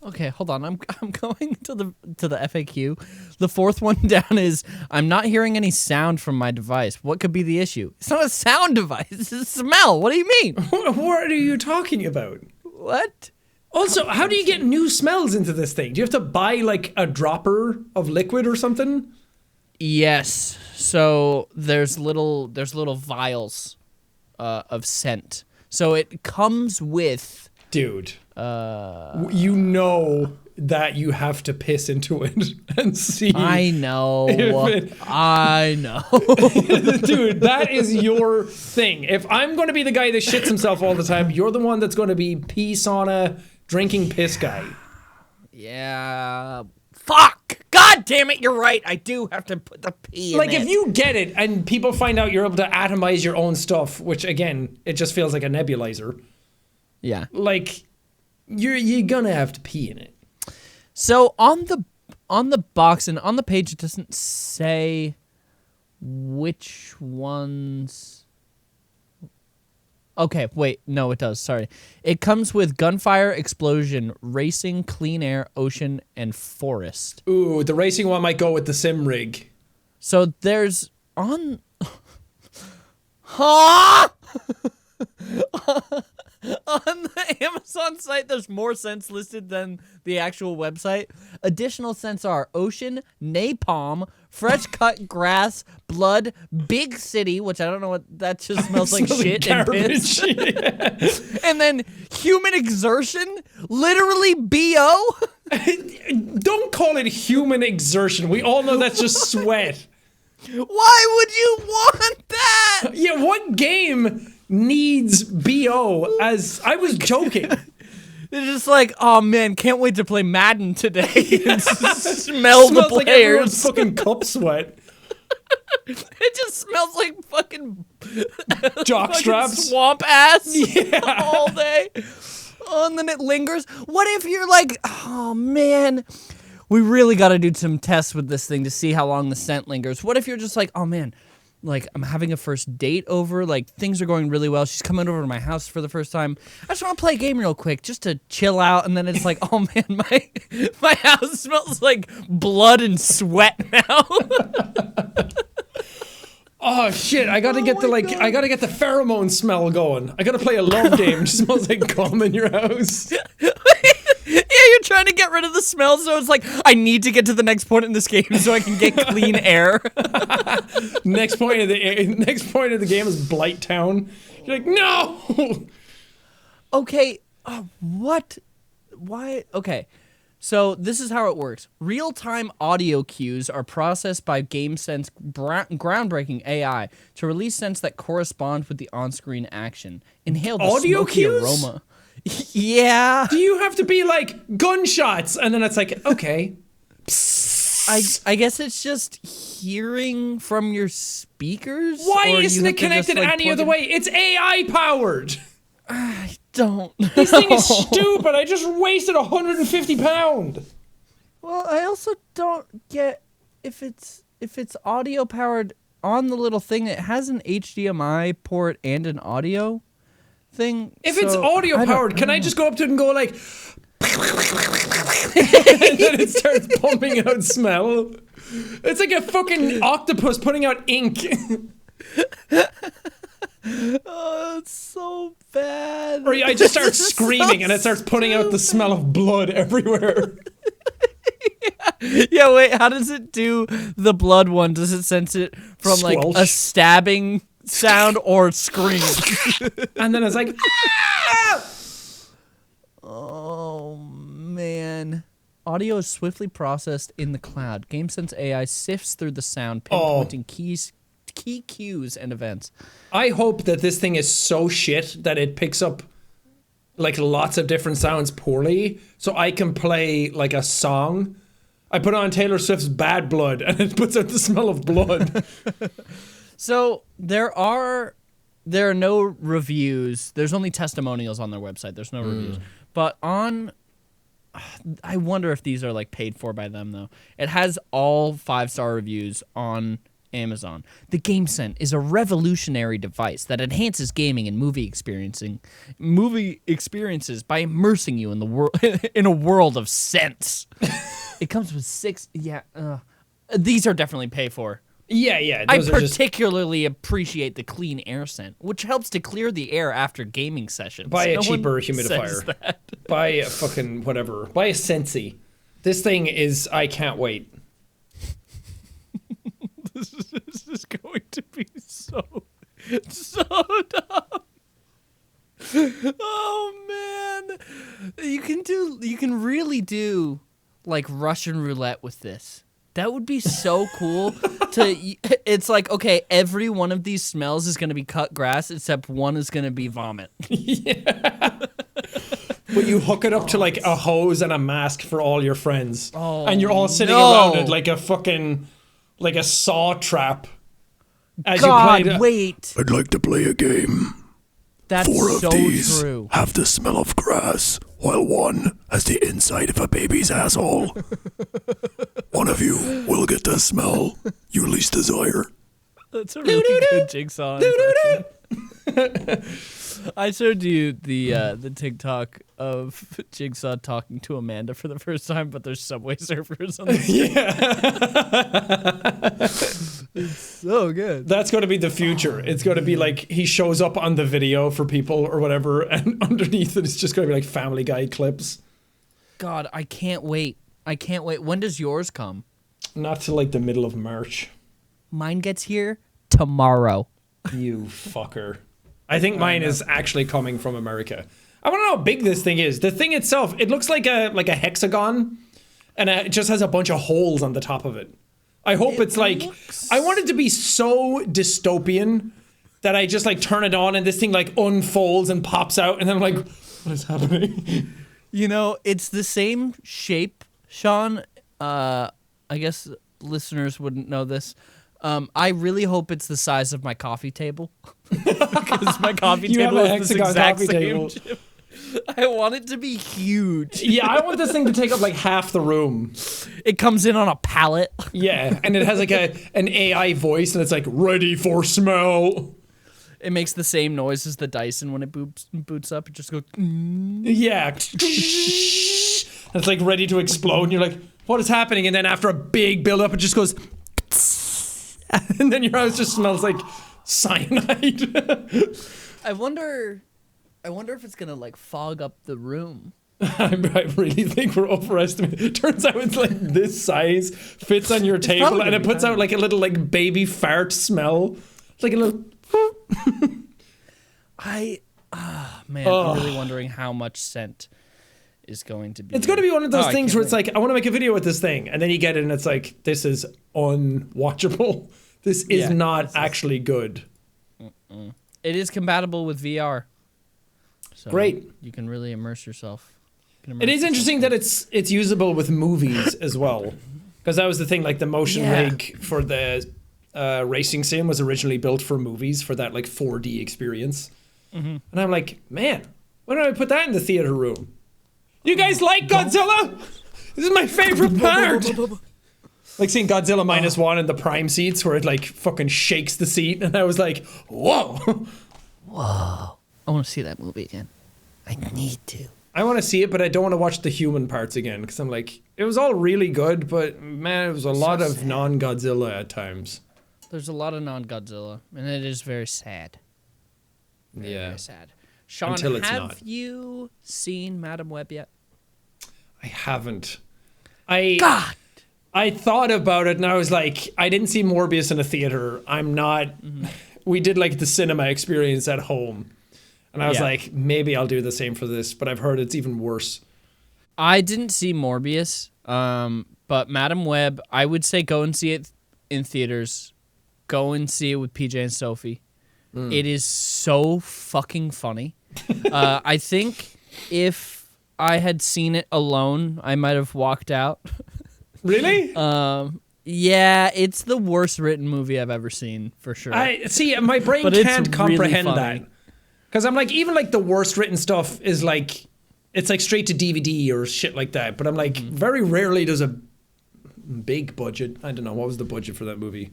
Okay, hold on. I'm going to the FAQ. The fourth one down is, I'm not hearing any sound from my device. What could be the issue? It's not a sound device. It's a smell. What do you mean? What are you talking about? What? Also, how do you get new smells into this thing? Do you have to buy like a dropper of liquid or something? Yes. So there's little vials of scent. So it comes with Dude. You know that you have to piss into it and see. I know. I know. Dude, that is your thing. If I'm going to be the guy that shits himself all the time, you're the one that's going to be pee sauna drinking piss guy. Yeah. Fuck! God damn it, you're right. I do have to put the pee in Like, it. if you get it and people find out you're able to atomize your own stuff, which, again, it just feels like a nebulizer. Yeah. Like, you're gonna have to pee in it. So on the box and on the page, it doesn't say which ones. Okay, wait, no, it does. Sorry, it comes with gunfire, explosion, racing, clean air, ocean, and forest. Ooh, the racing one might go with the sim rig. So there's on. Huh? On the Amazon site, there's more scents listed than the actual website. Additional scents are ocean, napalm, fresh cut grass, blood, big city, which I don't know what that just smells like shit and piss. Yeah. And then human exertion, literally BO. Don't call it human exertion. We all know that's just sweat. Why would you want that? Yeah, what game needs BO as I was joking. They're just like, oh man, can't wait to play Madden today. Smell the Smells like everyone's players. fucking cup sweat. It just smells like fucking Jock straps. swamp ass Yeah. all day. Oh, and then it lingers. What if you're like, oh man, we really got to do some tests with this thing to see how long the scent lingers. What if you're just like, oh man, like I'm having a first date over, like things are going really well. She's coming over to my house for the first time. I just want to play a game real quick just to chill out. And then it's like, oh man, my house smells like blood and sweat now. Oh shit, I gotta get I gotta get the pheromone smell going. I gotta play a love game. It just smells like cum in your house. Yeah, you're trying to get rid of the smell, so it's like, I need to get to the next point in this game so I can get clean air. Next point of the game is Blight Town. You're like, no. Okay, what? Why? Okay, so this is how it works. Real-time audio cues are processed by GameSense groundbreaking AI to release scents that correspond with the on-screen action. Inhale the Audio smoky cues? aroma. Yeah. Do you have to be like gunshots? And then it's like, okay. I guess it's just hearing from your speakers. Why or you isn't have it to just, connected like, any plug other in- way? It's AI powered. I don't know. This thing is stupid. I just wasted £150. Well, I also don't get if it's audio powered on the little thing. It has an HDMI port and an audio thing. If it's audio powered, can I just go up to it and go like, and then it starts pumping out smell? It's like a fucking octopus putting out ink. Oh, it's so bad. Or I just start This is screaming so and it starts putting out the smell of blood everywhere. Yeah, wait, how does it do the blood one? Does it sense it from like a Squelch. stabbing sound or scream? And then it's like, ah! Oh man. Audio is swiftly processed in the cloud. GameSense AI sifts through the sound, pinpointing key cues and events. I hope that this thing is so shit that it picks up like lots of different sounds poorly, so I can play like a song. I put on Taylor Swift's Bad Blood and it puts out the smell of blood. So there are no reviews. There's only testimonials on their website. There's no reviews. But I wonder if these are like paid for by them though. It has all 5-star reviews on Amazon. The GameSense is a revolutionary device that enhances gaming and movie experiences by immersing you in the world in a world of scents. It comes with 6. Yeah, these are definitely pay for. Yeah. I Those are just particularly appreciate the clean air scent, which helps to clear the air after gaming sessions. buy a No cheaper one humidifier. says that. Buy a fucking whatever. Buy a Sensi. This thing is. I can't wait. This is going to be so dumb. Oh man, you can really do like Russian roulette with this. That would be so cool. It's like, okay, every one of these smells is going to be cut grass, except one is going to be vomit. Yeah. But you hook it up to like a hose and a mask for all your friends, and you're all sitting around it like a fucking like a saw trap. As God, you play wait. I'd like to play a game. That's 4 of so these true. have the smell of grass, while one has the inside of a baby's asshole. One of you will get the smell you least desire. That's a really good Jigsaw impression. I showed you the TikTok of Jigsaw talking to Amanda for the first time, but there's Subway Surfers on the screen. It's so good. That's going to be the future. It's going to be like he shows up on the video for people or whatever, and underneath it, it's just going to be like Family Guy clips. God, I can't wait. I can't wait. When does yours come? Not till like the middle of March. Mine gets here tomorrow. You fucker. I think mine is actually coming from America. I want to know how big this thing is. The thing itself, it looks like a hexagon, and it just has a bunch of holes on the top of it. I hope it's like, I want it to be so dystopian that I just like turn it on and this thing like unfolds and pops out, and then I'm like, what is happening? You know, it's the same shape, Sean. I guess listeners wouldn't know this. I really hope it's the size of my coffee table. Because my coffee You table have a is this hexagon exact coffee same table. shape. I want it to be huge. Yeah, I want this thing to take up like half the room. It comes in on a pallet. Yeah, and it has like an AI voice, and it's like, ready for smell. It makes the same noise as the Dyson when it boots up. It just goes... Yeah. It's like ready to explode, and you're like, what is happening? And then after a big build-up, it just goes... And then your house just smells like cyanide. I wonder if it's gonna like fog up the room. I really think we're overestimating. It turns out it's like this size, fits on your table, and it puts out like a little like baby fart smell. It's like a little... I'm really wondering how much scent is going to be. It's going to be one of those things where it's like, I want to make a video with this thing, and then you get it and it's like, this is unwatchable. This is not actually good. It is compatible with VR. So Great. You can really immerse yourself. It is interesting that it's usable with movies as well. Because that was the thing, like the motion rig for the racing sim was originally built for movies, for that like 4D experience. Mm-hmm. And I'm like, man, why don't I put that in the theater room? You guys like Godzilla? This is my favorite part. Like seeing Godzilla -1 in the prime seats where it like fucking shakes the seat, and I was like, whoa. Whoa. I want to see that movie again. I need to. I want to see it, but I don't want to watch the human parts again, because I'm like, it was all really good, but man, it was a lot of non-Godzilla at times. There's a lot of non-Godzilla, and it is very sad. Very sad. Sean, have you seen Madam Web yet? I haven't. God! I thought about it, and I was like, I didn't see Morbius in a theater. I'm not... We did like the cinema experience at home. And I was like, maybe I'll do the same for this, but I've heard it's even worse. I didn't see Morbius, but Madam Web, I would say go and see it in theaters. Go and see it with PJ and Sophie. It is so fucking funny. I think if I had seen it alone, I might have walked out. Really? Yeah, it's the worst written movie I've ever seen, for sure. I see, my brain can't comprehend that. Because I'm like, even like the worst written stuff is like, it's like straight to DVD or shit like that. But I'm like, very rarely does a big budget. I don't know, what was the budget for that movie?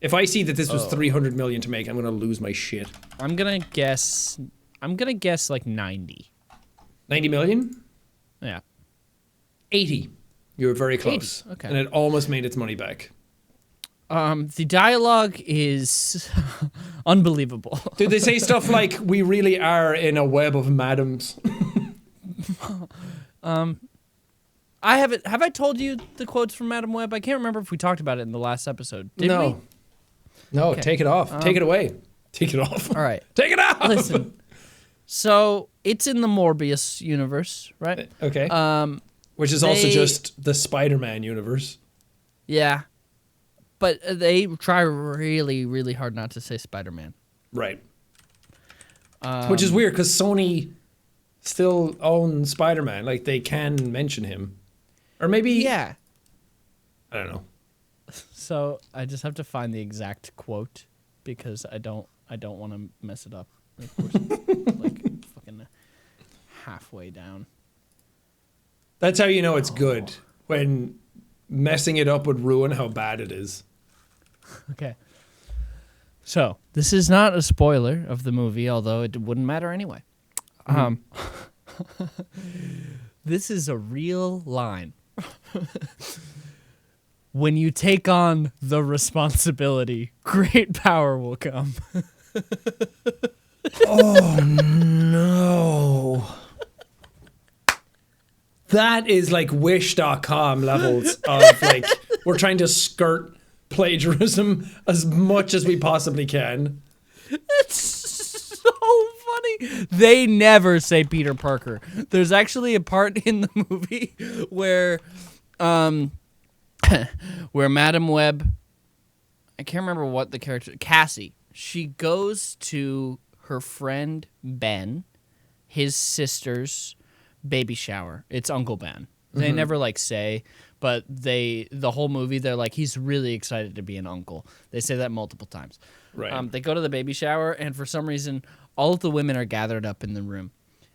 If I see that this was 300 million to make, I'm gonna lose my shit. I'm gonna guess like 90. 90 million? Yeah. 80. You were very close. 80. Okay. And it almost made its money back. The dialogue is unbelievable. Do they say stuff like, we really are in a web of madams? Have I told you the quotes from Madam Web? I can't remember if we talked about it in the last episode. Did we? No, Okay. take it off. Take it away. Take it off. All right. Take it off! Listen. So, it's in the Morbius universe, right? Okay. Which is also they- just the Spider-Man universe. Yeah. But they try really, really hard not to say Spider-Man. Right. Which is weird, because Sony still owns Spider-Man. Like, they can mention him. Or maybe... Yeah. I don't know. So, I just have to find the exact quote because I don't want to mess it up. Of course, it's like fucking halfway down. That's how you know it's good. When messing it up would ruin how bad it is. Okay. So, this is not a spoiler of the movie, although it wouldn't matter anyway. This is a real line. When you take on the responsibility, great power will come. Oh, no. That is like Wish.com levels of like, we're trying to skirt plagiarism as much as we possibly can. It's so funny. They never say Peter Parker. There's actually a part in the movie where where Madam Web, I can't remember what the character, Cassie, she goes to her friend Ben, his sister's baby shower. It's Uncle Ben. They never like say, but the whole movie they're like, he's really excited to be an uncle. They say that multiple times. Right. They go to the baby shower, and for some reason, all of the women are gathered up in the room,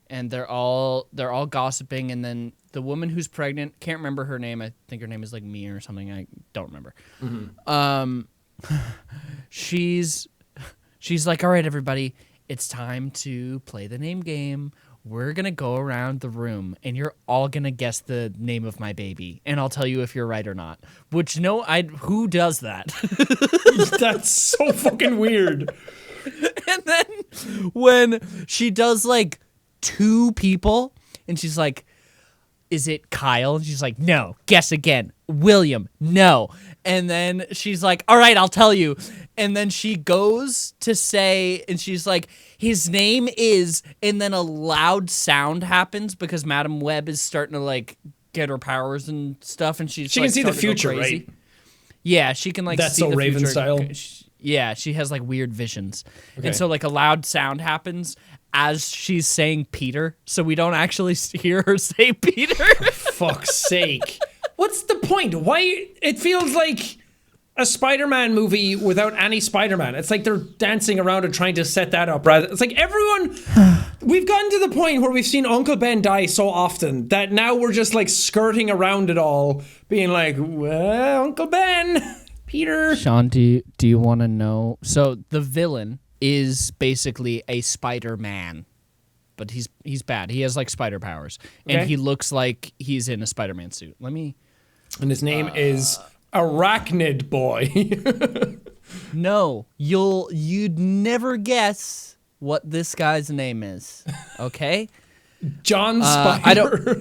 and they're all gossiping. And then the woman who's pregnant, can't remember her name. I think her name is like Mia or something. I don't remember. She's like, all right, everybody, it's time to play the name game. We're going to go around the room, and you're all going to guess the name of my baby, and I'll tell you if you're right or not. Which, who does that? That's so fucking weird. And then when she does, like, 2 people, and she's like, is it Kyle? And she's like, no, guess again. William, no. And then she's like, all right, I'll tell you. And then she goes to say, and she's like, his name is, and then a loud sound happens because Madam Web is starting to like get her powers and stuff, and she can see the future, right? Yeah, she can like That's see so the Raven future. style. Yeah, she has like weird visions. Okay. And so like a loud sound happens as she's saying Peter, so we don't actually hear her say Peter. Fuck's sake. What's the point? Why? It feels like a Spider-Man movie without any Spider-Man. It's like they're dancing around and trying to set that up. Rather, it's like everyone... We've gotten to the point where we've seen Uncle Ben die so often that now we're just like skirting around it all, being like, well, Uncle Ben, Peter. Sean, do you want to know? So the villain is basically a Spider-Man, but he's bad. He has like spider powers, Okay. and he looks like he's in a Spider-Man suit. Let me... And his name is Arachnid Boy. No, you'd never guess what this guy's name is. Okay? John Spider.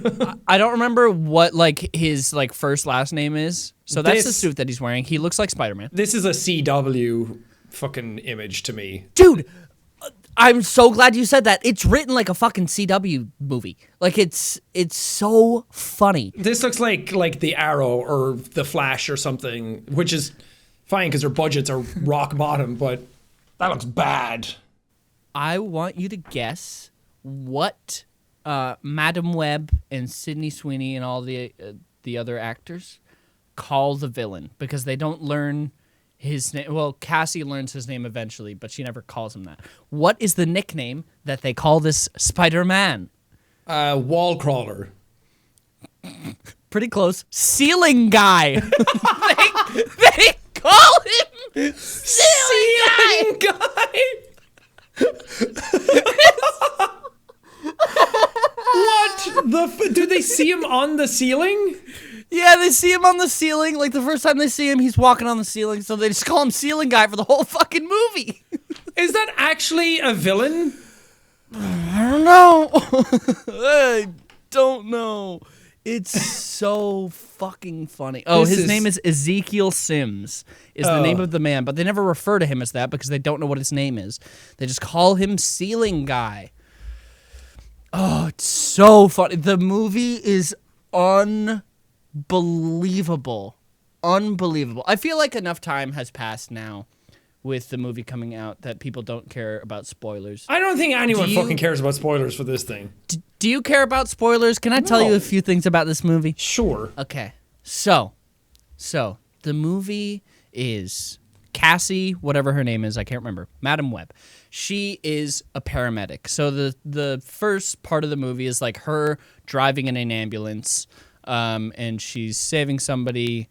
I don't remember what like his like first last name is. So that's the This- suit that he's wearing. He looks like Spider-Man. This is a CW fucking image to me. Dude, I'm so glad you said that. It's written like a fucking CW movie. Like it's so funny. This looks like the Arrow or the Flash or something, which is fine because their budgets are rock bottom, but that looks bad. I want you to guess what Madam Web and Sydney Sweeney and all the other actors call the villain, because they don't learn his name. Well, Cassie learns his name eventually, but she never calls him that. What is the nickname that they call this Spider-Man? Wall crawler. Pretty close. Ceiling guy. they call him Ceiling guy. What the? Do they see him on the ceiling? Yeah, they see him on the ceiling. Like, the first time they see him, he's walking on the ceiling, so they just call him Ceiling Guy for the whole fucking movie. Is that actually a villain? I don't know. I don't know. It's so fucking funny. Oh, his name is Ezekiel Sims, is the name of the man, but they never refer to him as that because they don't know what his name is. They just call him Ceiling Guy. Oh, it's so funny. The movie is unbelievable. Unbelievable. I feel like enough time has passed now with the movie coming out that people don't care about spoilers. I don't think anyone fucking cares about spoilers for this thing. Do you care about spoilers? Can I tell you a few things about this movie? Sure. Okay. So the movie is Cassie, whatever her name is, I can't remember. Madam Web. She is a paramedic. So the first part of the movie is like her driving in an ambulance, and she's saving somebody.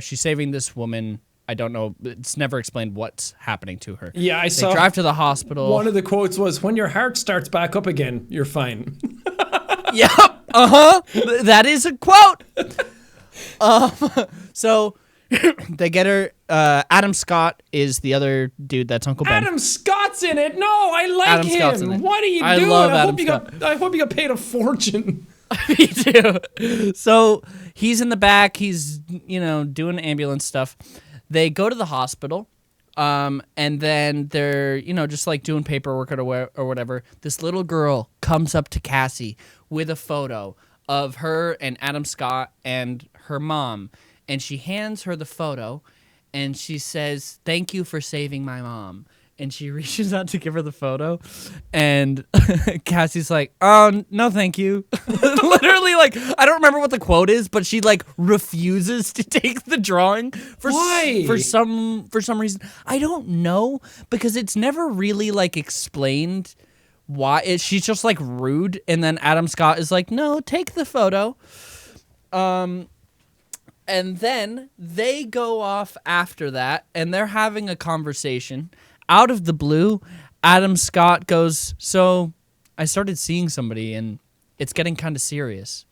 She's saving this woman. I don't know. It's never explained what's happening to her. Yeah, I saw. They drive to the hospital. One of the quotes was, "When your heart starts back up again, you're fine." Yep. That is a quote. So they get her. Adam Scott is the other dude that's Uncle Ben. Adam Scott's in it. No, I like Adam Scott's in him. it. What are you I doing? love I Adam hope you got paid a fortune. Me too. So he's in the back. He's doing ambulance stuff. They go to the hospital, and then they're just like doing paperwork or whatever. This little girl comes up to Cassie with a photo of her and Adam Scott and her mom, and she hands her the photo, and she says, "Thank you for saving my mom." And she reaches out to give her the photo, and Cassie's like, "Oh, no, thank you." Literally, like, I don't remember what the quote is, but she like refuses to take the drawing Why? For some reason. I don't know, because it's never really like explained why. She's just like rude, and then Adam Scott is like, "No, take the photo." And then they go off after that, and they're having a conversation. Out of the blue, Adam Scott goes, "So I started seeing somebody, and it's getting kind of serious."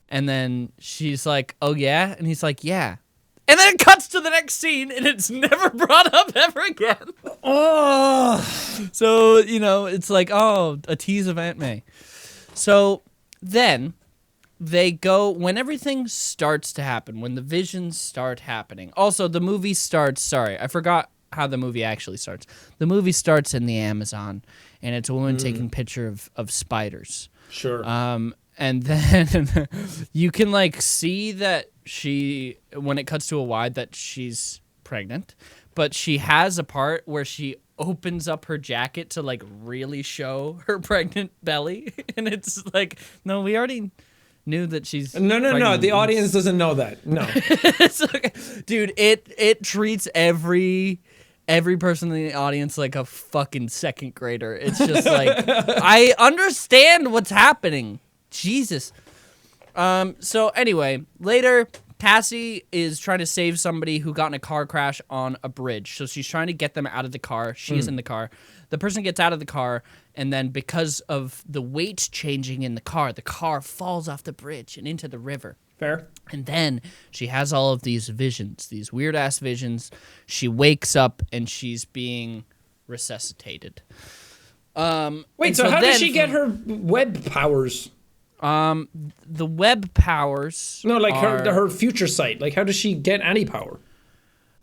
And then she's like, "Oh, yeah?" And he's like, "Yeah." And then it cuts to the next scene, and it's never brought up ever again. Oh. So, it's like, oh, a tease of Aunt May. So then they go, when everything starts to happen, when the visions start happening. Also, the movie starts, sorry, I forgot how the movie actually starts. The movie starts in the Amazon, and it's a woman taking a picture of spiders. Sure. And then you can like see that she, when it cuts to a wide, that she's pregnant, but she has a part where she opens up her jacket to like really show her pregnant belly, and it's like, no, we already knew that she's No. pregnant. The audience doesn't know that. No. It's okay. Dude, it treats every person in the audience like a fucking second grader. It's just like, I understand what's happening. Jesus. So anyway, later, Cassie is trying to save somebody who got in a car crash on a bridge. So she's trying to get them out of the car. She is in the car. The person gets out of the car, and then because of the weight changing in the car falls off the bridge and into the river. Fair. And then she has all of these visions, these weird-ass visions. She wakes up, and she's being resuscitated. Wait, so how does she get her web powers? The web powers. No, like are, her future sight. Like, how does she get any power?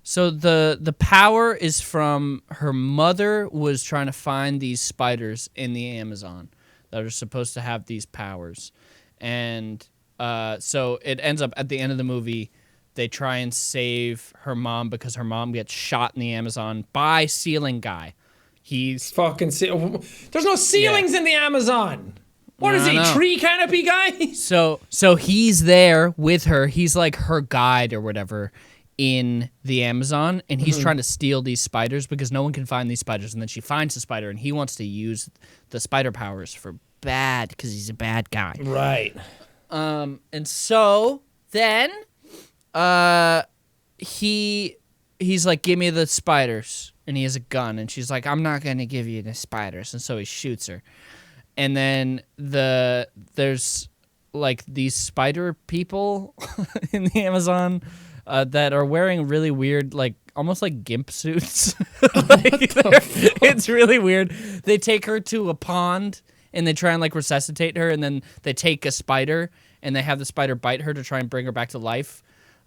So the power is from her mother was trying to find these spiders in the Amazon that are supposed to have these powers, and so it ends up at the end of the movie. They try and save her mom because her mom gets shot in the Amazon by Ceiling Guy. He's fucking. There's no ceilings in the Amazon. What is he, tree canopy guy? So he's there with her. He's like her guide or whatever in the Amazon, and he's trying to steal these spiders because no one can find these spiders. And then she finds the spider, and he wants to use the spider powers for bad because he's a bad guy. Right. And so then he's like, "Give me the spiders," and he has a gun, and she's like, "I'm not gonna give you the spiders," and so he shoots her. And then there's like these spider people in the Amazon that are wearing really weird, like almost like gimp suits. It's really weird. They take her to a pond and they try and like resuscitate her, and then they take a spider and they have the spider bite her to try and bring her back to life.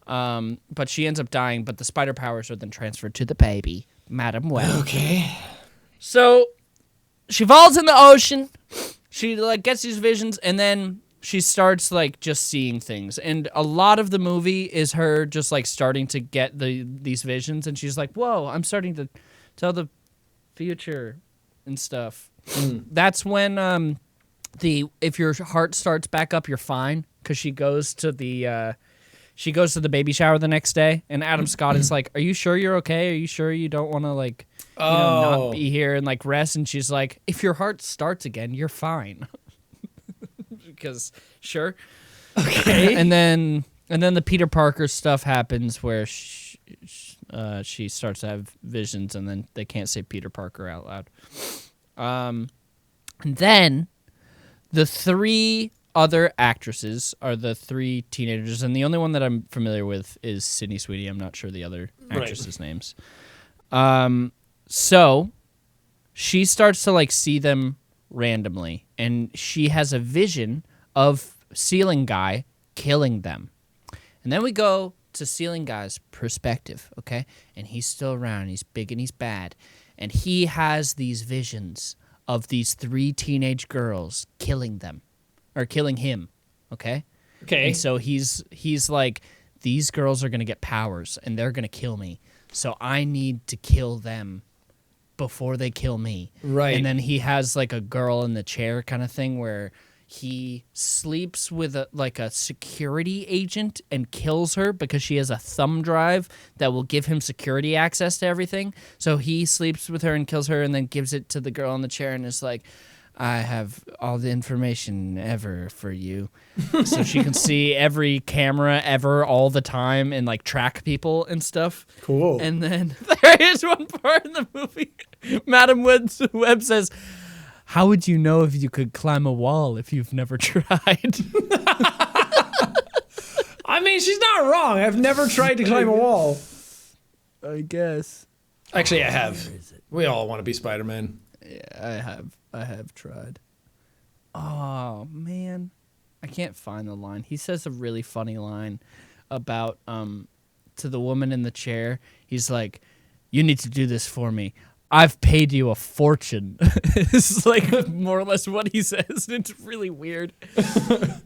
But she ends up dying, but the spider powers are then transferred to the baby, Madam Web. Okay. So she falls in the ocean. She like gets these visions, and then she starts like just seeing things. And a lot of the movie is her just like starting to get these visions, and she's like, "Whoa, I'm starting to tell the future and stuff." That's when if your heart starts back up, you're fine, because she goes to the baby shower the next day, and Adam Scott is like, "Are you sure you're okay? Are you sure you don't want to like not be here and like rest?" And she's like, "If your heart starts again, you're fine." Because sure. Okay. And then the Peter Parker stuff happens where she starts to have visions, and then they can't say Peter Parker out loud. And then the 3 other actresses are the 3 teenagers, and the only one that I'm familiar with is Sydney Sweeney. I'm not sure the other actresses' names. So she starts to like see them randomly, and she has a vision of Ceiling Guy killing them. And then we go to Ceiling Guy's perspective, okay? And he's still around, he's big and he's bad. And he has these visions of these 3 teenage girls killing them. Or killing him, okay? Okay. And so he's like, these girls are going to get powers, and they're going to kill me. So I need to kill them before they kill me. Right. And then he has like a girl in the chair kind of thing where he sleeps with a security agent and kills her because she has a thumb drive that will give him security access to everything. So he sleeps with her and kills her, and then gives it to the girl in the chair and is like, "I have all the information ever for you." So she can see every camera ever all the time and like track people and stuff. Cool. And then there is one part in the movie, Madam Web says, "How would you know if you could climb a wall if you've never tried?" I mean, she's not wrong. I've never tried to climb a wall. I guess. Actually, I have. We all want to be Spider-Man. Yeah, I have tried. Oh man, I can't find the line. He says a really funny line about to the woman in the chair. He's like, "You need to do this for me. I've paid you a fortune." It's like more or less what he says. It's really weird.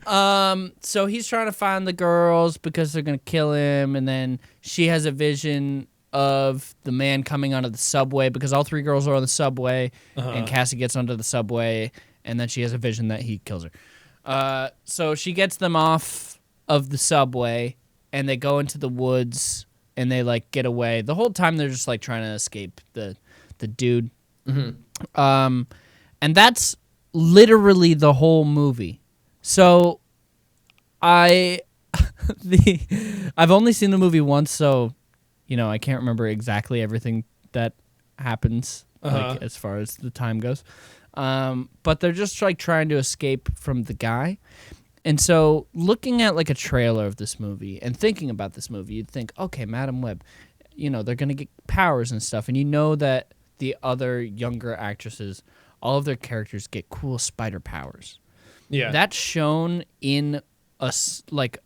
So he's trying to find the girls because they're gonna kill him, and then she has a vision of the man coming onto the subway because all 3 girls are on the subway, and Cassie gets onto the subway, and then she has a vision that he kills her. So she gets them off of the subway, and they go into the woods, and they like get away. The whole time they're just like trying to escape the dude. And that's literally the whole movie. So I've only seen the movie once, so I can't remember exactly everything that happens like, as far as the time goes. But they're just like trying to escape from the guy. And so looking at like a trailer of this movie and thinking about this movie, you'd think, okay, Madam Web, they're going to get powers and stuff. And you know that the other younger actresses, all of their characters get cool spider powers. Yeah. That's shown in like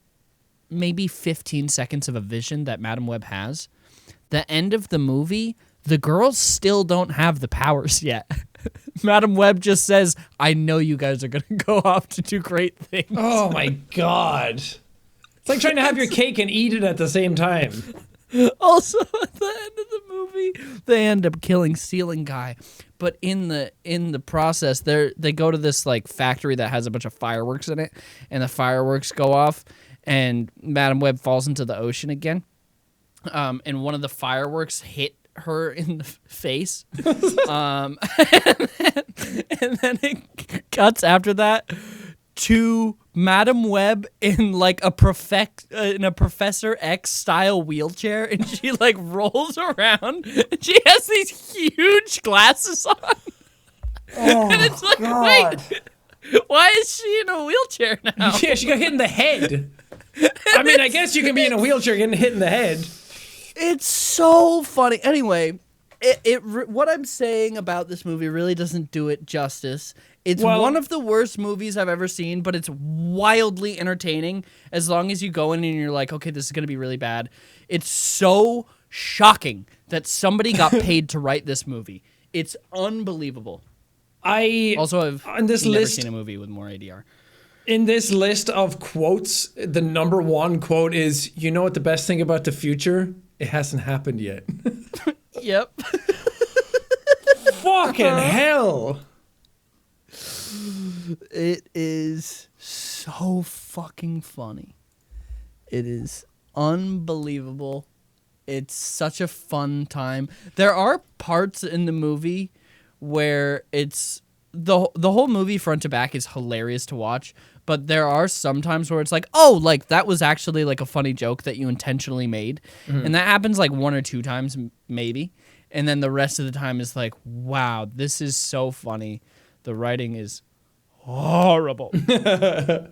maybe 15 seconds of a vision that Madam Web has. The end of the movie, the girls still don't have the powers yet. Madam Web just says, "I know you guys are going to go off to do great things." Oh my god. It's like trying to have your cake and eat it at the same time. Also, at the end of the movie, they end up killing Ceiling Guy. But in the process, they go to this like factory that has a bunch of fireworks in it, and the fireworks go off, and Madam Web falls into the ocean again. And one of the fireworks hit her in the face. And then it cuts after that to Madam Web in like a Professor X style wheelchair, and she like rolls around, and she has these huge glasses on. Oh, And it's like, God. Why is she in a wheelchair now? Yeah, she got hit in the head. I mean, I guess you can be in a wheelchair getting hit in the head. It's so funny. Anyway, what I'm saying about this movie really doesn't do it justice. It's one of the worst movies I've ever seen, but it's wildly entertaining as long as you go in and you're like, okay, this is going to be really bad. It's so shocking that somebody got paid to write this movie. It's unbelievable. I've never seen a movie with more ADR. In this list of quotes, the number one quote is, you know what the best thing about the future? It hasn't happened yet. Yep. Fucking hell. It is so fucking funny. It is unbelievable. It's such a fun time. There are parts in the movie where it's the whole movie front to back is hilarious to watch, but there are some times where it's like, oh, like that was actually like a funny joke that you intentionally made. Mm-hmm. And that happens like 1 or 2 times maybe. And then the rest of the time is like, wow, this is so funny. The writing is horrible. Yeah,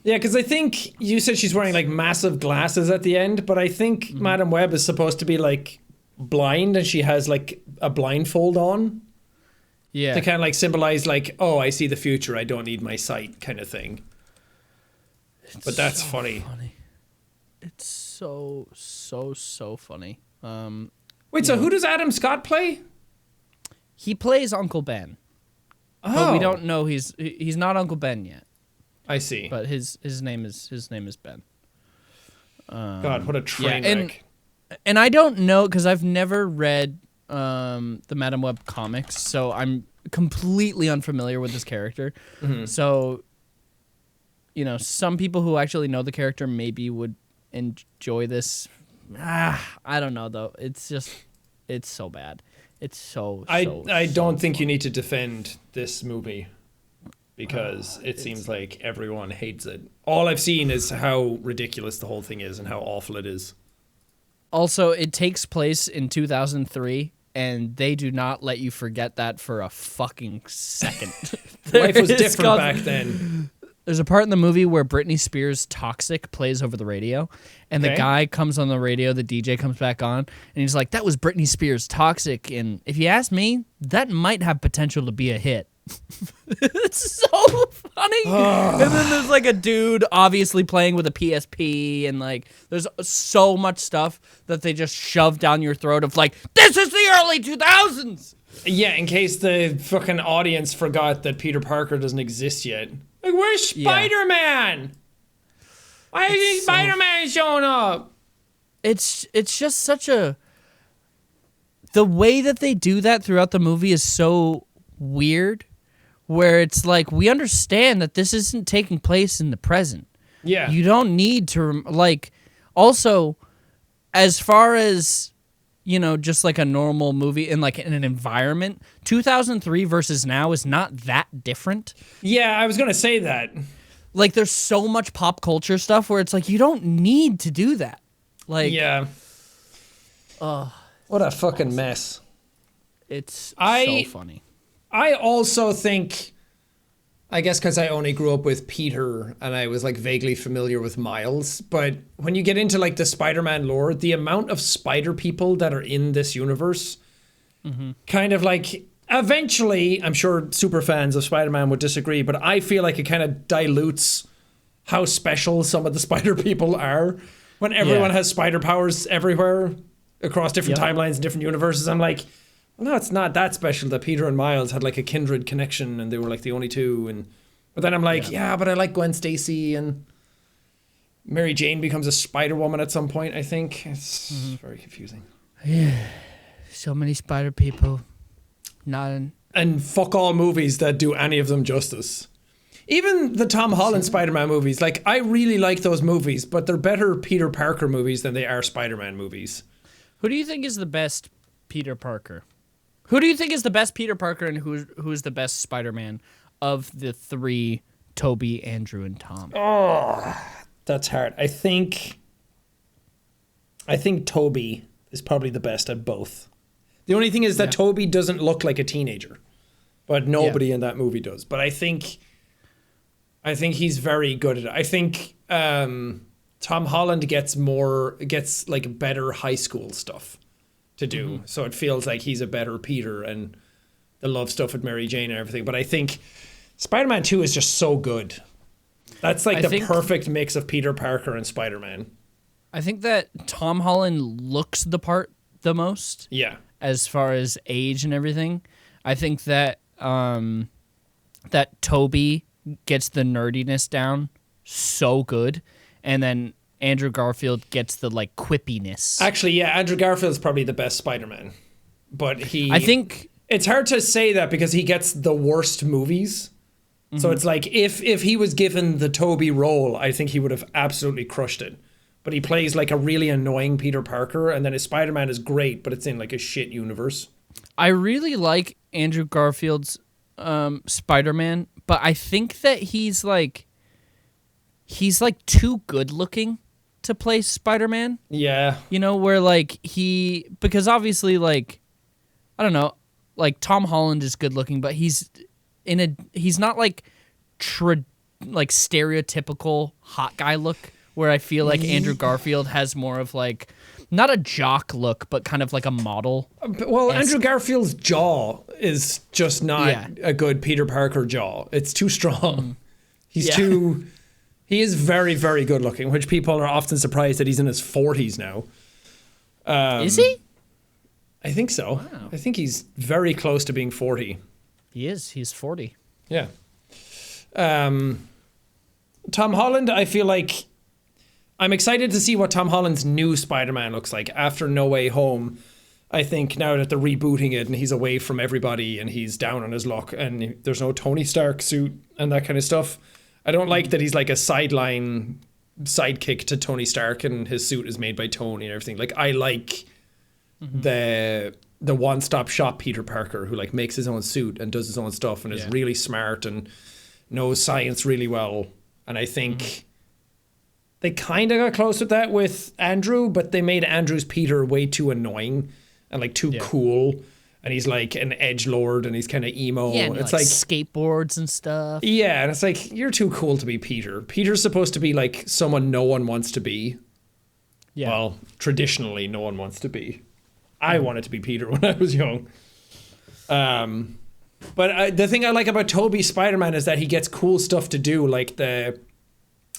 because I think you said she's wearing like massive glasses at the end, but I think Madam Web is supposed to be like blind and she has like a blindfold on. Yeah. To kind of like symbolize like, oh, I see the future, I don't need my sight kind of thing. But that's so funny. It's so funny. Wait, so who does Adam Scott play? He plays Uncle Ben. Oh. But we don't know he's not Uncle Ben yet. I see. But his name is Ben. God, what a train wreck. And I don't know because I've never read the Madam Web comics, so I'm completely unfamiliar with this character. Mm-hmm. So, some people who actually know the character maybe would enjoy this. I don't know though. It's so bad. It's so. I don't think you need to defend this movie because it seems like everyone hates it. All I've seen is how ridiculous the whole thing is and how awful it is. Also, it takes place in 2003, and they do not let you forget that for a fucking second. Life was different back then. There's a part in the movie where Britney Spears' Toxic plays over the radio, and the guy comes on the radio, the DJ comes back on, and he's like, that was Britney Spears' Toxic, and if you ask me, that might have potential to be a hit. It's so funny. And then there's like a dude obviously playing with a PSP, and like there's so much stuff that they just shove down your throat of like, this is the early 2000s. Yeah, in case the fucking audience forgot that Peter Parker doesn't exist yet. Like, where's Spider-Man? Why is Spider-Man showing up? It's just such a... The way that they do that throughout the movie is so weird, where it's like, we understand that this isn't taking place in the present. Yeah. You don't need to, like... Also, as far as... just like a normal movie in like in an environment, 2003 versus now is not that different. Yeah, I was going to say that. Like there's so much pop culture stuff where it's like, you don't need to do that. Like, yeah. What a fucking mess. It's so funny. I also think, I guess because I only grew up with Peter and I was like vaguely familiar with Miles, but when you get into like the Spider-Man lore, the amount of spider people that are in this universe kind of like, eventually, I'm sure super fans of Spider-Man would disagree, but I feel like it kind of dilutes how special some of the spider people are when everyone has spider powers everywhere across different timelines and different universes. I'm like, well, no, it's not that special that Peter and Miles had like a kindred connection and they were like the only two. But then I'm like, but I like Gwen Stacy and Mary Jane becomes a Spider-Woman at some point, I think. It's very confusing. Yeah. So many spider people. And fuck all movies that do any of them justice. Even the Tom Holland Spider-Man movies, like I really like those movies, but they're better Peter Parker movies than they are Spider-Man movies. Who do you think is the best Peter Parker? Who do you think is the best Peter Parker and who's the best Spider-Man of the 3, Tobey, Andrew, and Tom? Oh, that's hard. I think Tobey is probably the best at both. The only thing is that Tobey doesn't look like a teenager, but nobody in that movie does. But I think I think he's very good at it. I think Tom Holland gets like better high school stuff to do. So it feels like he's a better Peter and the love stuff with Mary Jane and everything. But I think Spider-Man 2 is just so good. That's like the perfect mix of Peter Parker and Spider-Man. I think that Tom Holland looks the part the most. Yeah. As far as age and everything. I think that that Toby gets the nerdiness down so good, and then Andrew Garfield gets the like quippiness. Actually, yeah, Andrew Garfield's probably the best Spider-Man. But I think it's hard to say that because he gets the worst movies. So it's like if he was given the Toby role, I think he would have absolutely crushed it. But he plays like a really annoying Peter Parker, and then his Spider-Man is great, but it's in like a shit universe. I really like Andrew Garfield's Spider-Man, but I think that he's like too good looking to play Spider-Man. Yeah. You know, where like because obviously like, I don't know, like Tom Holland is good looking, but he's not like like stereotypical hot guy look, where I feel like Andrew Garfield has more of like, not a jock look, but kind of like a model. Well, Andrew Garfield's jaw is just not a good Peter Parker jaw. It's too strong. He is very, very good looking, which people are often surprised that he's in his 40s now. Is he? I think so. Wow. I think he's very close to being 40. He is. He's 40. Yeah. Tom Holland, I feel like I'm excited to see what Tom Holland's new Spider-Man looks like after No Way Home. I think now that they're rebooting it and he's away from everybody and he's down on his luck and there's no Tony Stark suit and that kind of stuff. I don't like that he's like a sidekick to Tony Stark and his suit is made by Tony and everything. Like, I like the one-stop shop Peter Parker who like makes his own suit and does his own stuff and is really smart and knows science really well. And I think they kind of got close with that with Andrew, but they made Andrew's Peter way too annoying and like too cool. And he's like an edgelord and he's kind of emo. Yeah, and it's like skateboards and stuff. Yeah, and it's like, you're too cool to be Peter. Peter's supposed to be like someone no one wants to be. Yeah. Well, traditionally no one wants to be. I wanted to be Peter when I was young. But the thing I like about Tobey's Spider-Man is that he gets cool stuff to do, like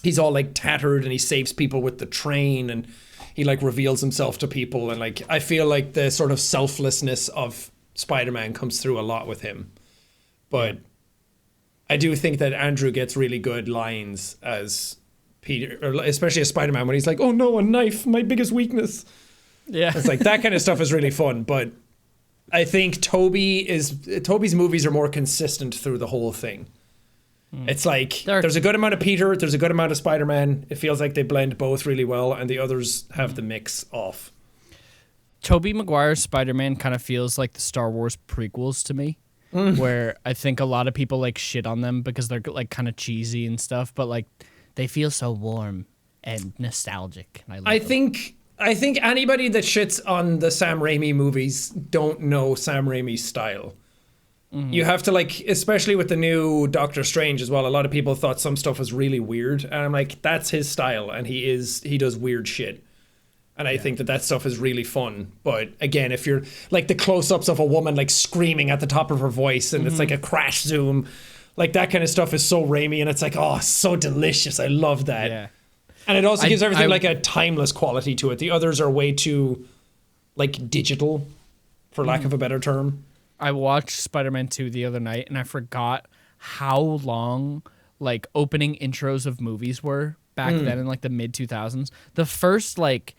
he's all like tattered and he saves people with the train and he like reveals himself to people, and like I feel like the sort of selflessness of Spider-Man comes through a lot with him. But I do think that Andrew gets really good lines as Peter, or especially as Spider-Man, when he's like, "Oh no, a knife, my biggest weakness." Yeah, it's like that kind of stuff is really fun. But I think Tobey's movies are more consistent through the whole thing. It's like there's a good amount of Peter, there's a good amount of Spider-Man. It feels like they blend both really well, and the others have the mix off. Tobey Maguire's Spider-Man kind of feels like the Star Wars prequels to me, where I think a lot of people like shit on them because they're like kind of cheesy and stuff, but like they feel so warm and nostalgic. And I think anybody that shits on the Sam Raimi movies don't know Sam Raimi's style. You have to like, especially with the new Doctor Strange as well, a lot of people thought some stuff was really weird, and I'm like, that's his style, and he does weird shit, and I think that stuff is really fun. But again, if you're like the close-ups of a woman like screaming at the top of her voice and it's like a crash zoom, like that kind of stuff is so Raimi, and it's like, oh, so delicious, I love that. And it also gives everything like a timeless quality to it. The others are way too like digital, for lack of a better term. I watched Spider-Man 2 the other night, and I forgot how long like opening intros of movies were back then in like the mid 2000s. The first like,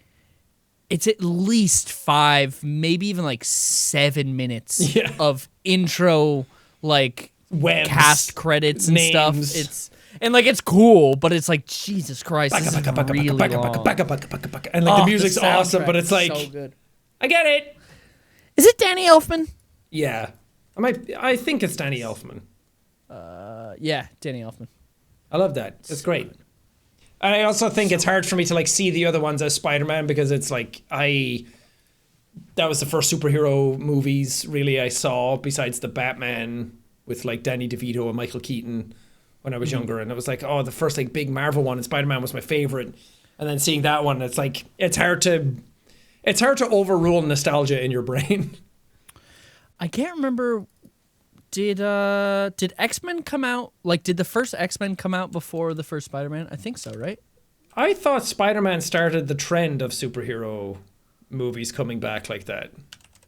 it's at least 5, maybe even like 7 minutes of intro, like webs, cast credits and names. Stuff. It's cool, but it's like, Jesus Christ, this is really long. And like the music's awesome, but it's like, so good. I get it. Is it Danny Elfman? Yeah, I think it's Danny Elfman. Yeah, Danny Elfman. I love that. It's great. And I also think it's hard for me to like see the other ones as Spider-Man, because it's like that was the first superhero movies really I saw, besides the Batman with like Danny DeVito and Michael Keaton, when I was younger, and it was like, oh, the first like big Marvel one, and Spider-Man was my favorite. And then seeing that one, it's like it's hard to overrule nostalgia in your brain. I can't remember. Did X-Men come out? Like, did the first X-Men come out before the first Spider-Man? I think so, right? I thought Spider-Man started the trend of superhero movies coming back like that.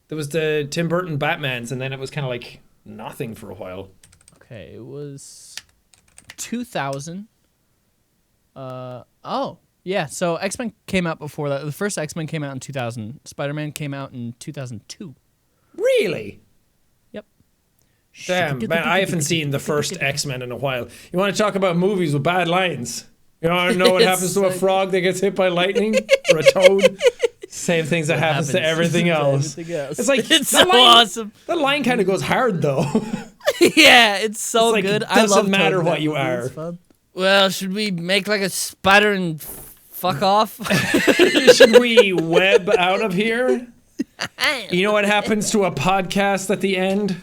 There was the Tim Burton Batmans, and then it was kind of like nothing for a while. Okay, it was 2000. Yeah, so X-Men came out before that. The first X-Men came out in 2000. Spider-Man came out in 2002. Really? Yep. Damn, man, I haven't seen the first X-Men in a while. You want to talk about movies with bad lines? You want to know what happens to a frog that gets hit by lightning? Or a toad? Same things that happens to everything else. It's like, it's so awesome. That line kind of goes hard, though. Yeah, it's so it's like, good. It doesn't I love matter Toad what you movie. are. It's fun. Well, should we make like a spider and fuck off? Should we web out of here? You know what happens to a podcast at the end?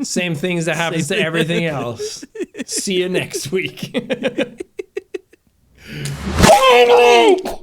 Same things that happens to everything else. See you next week. Finally!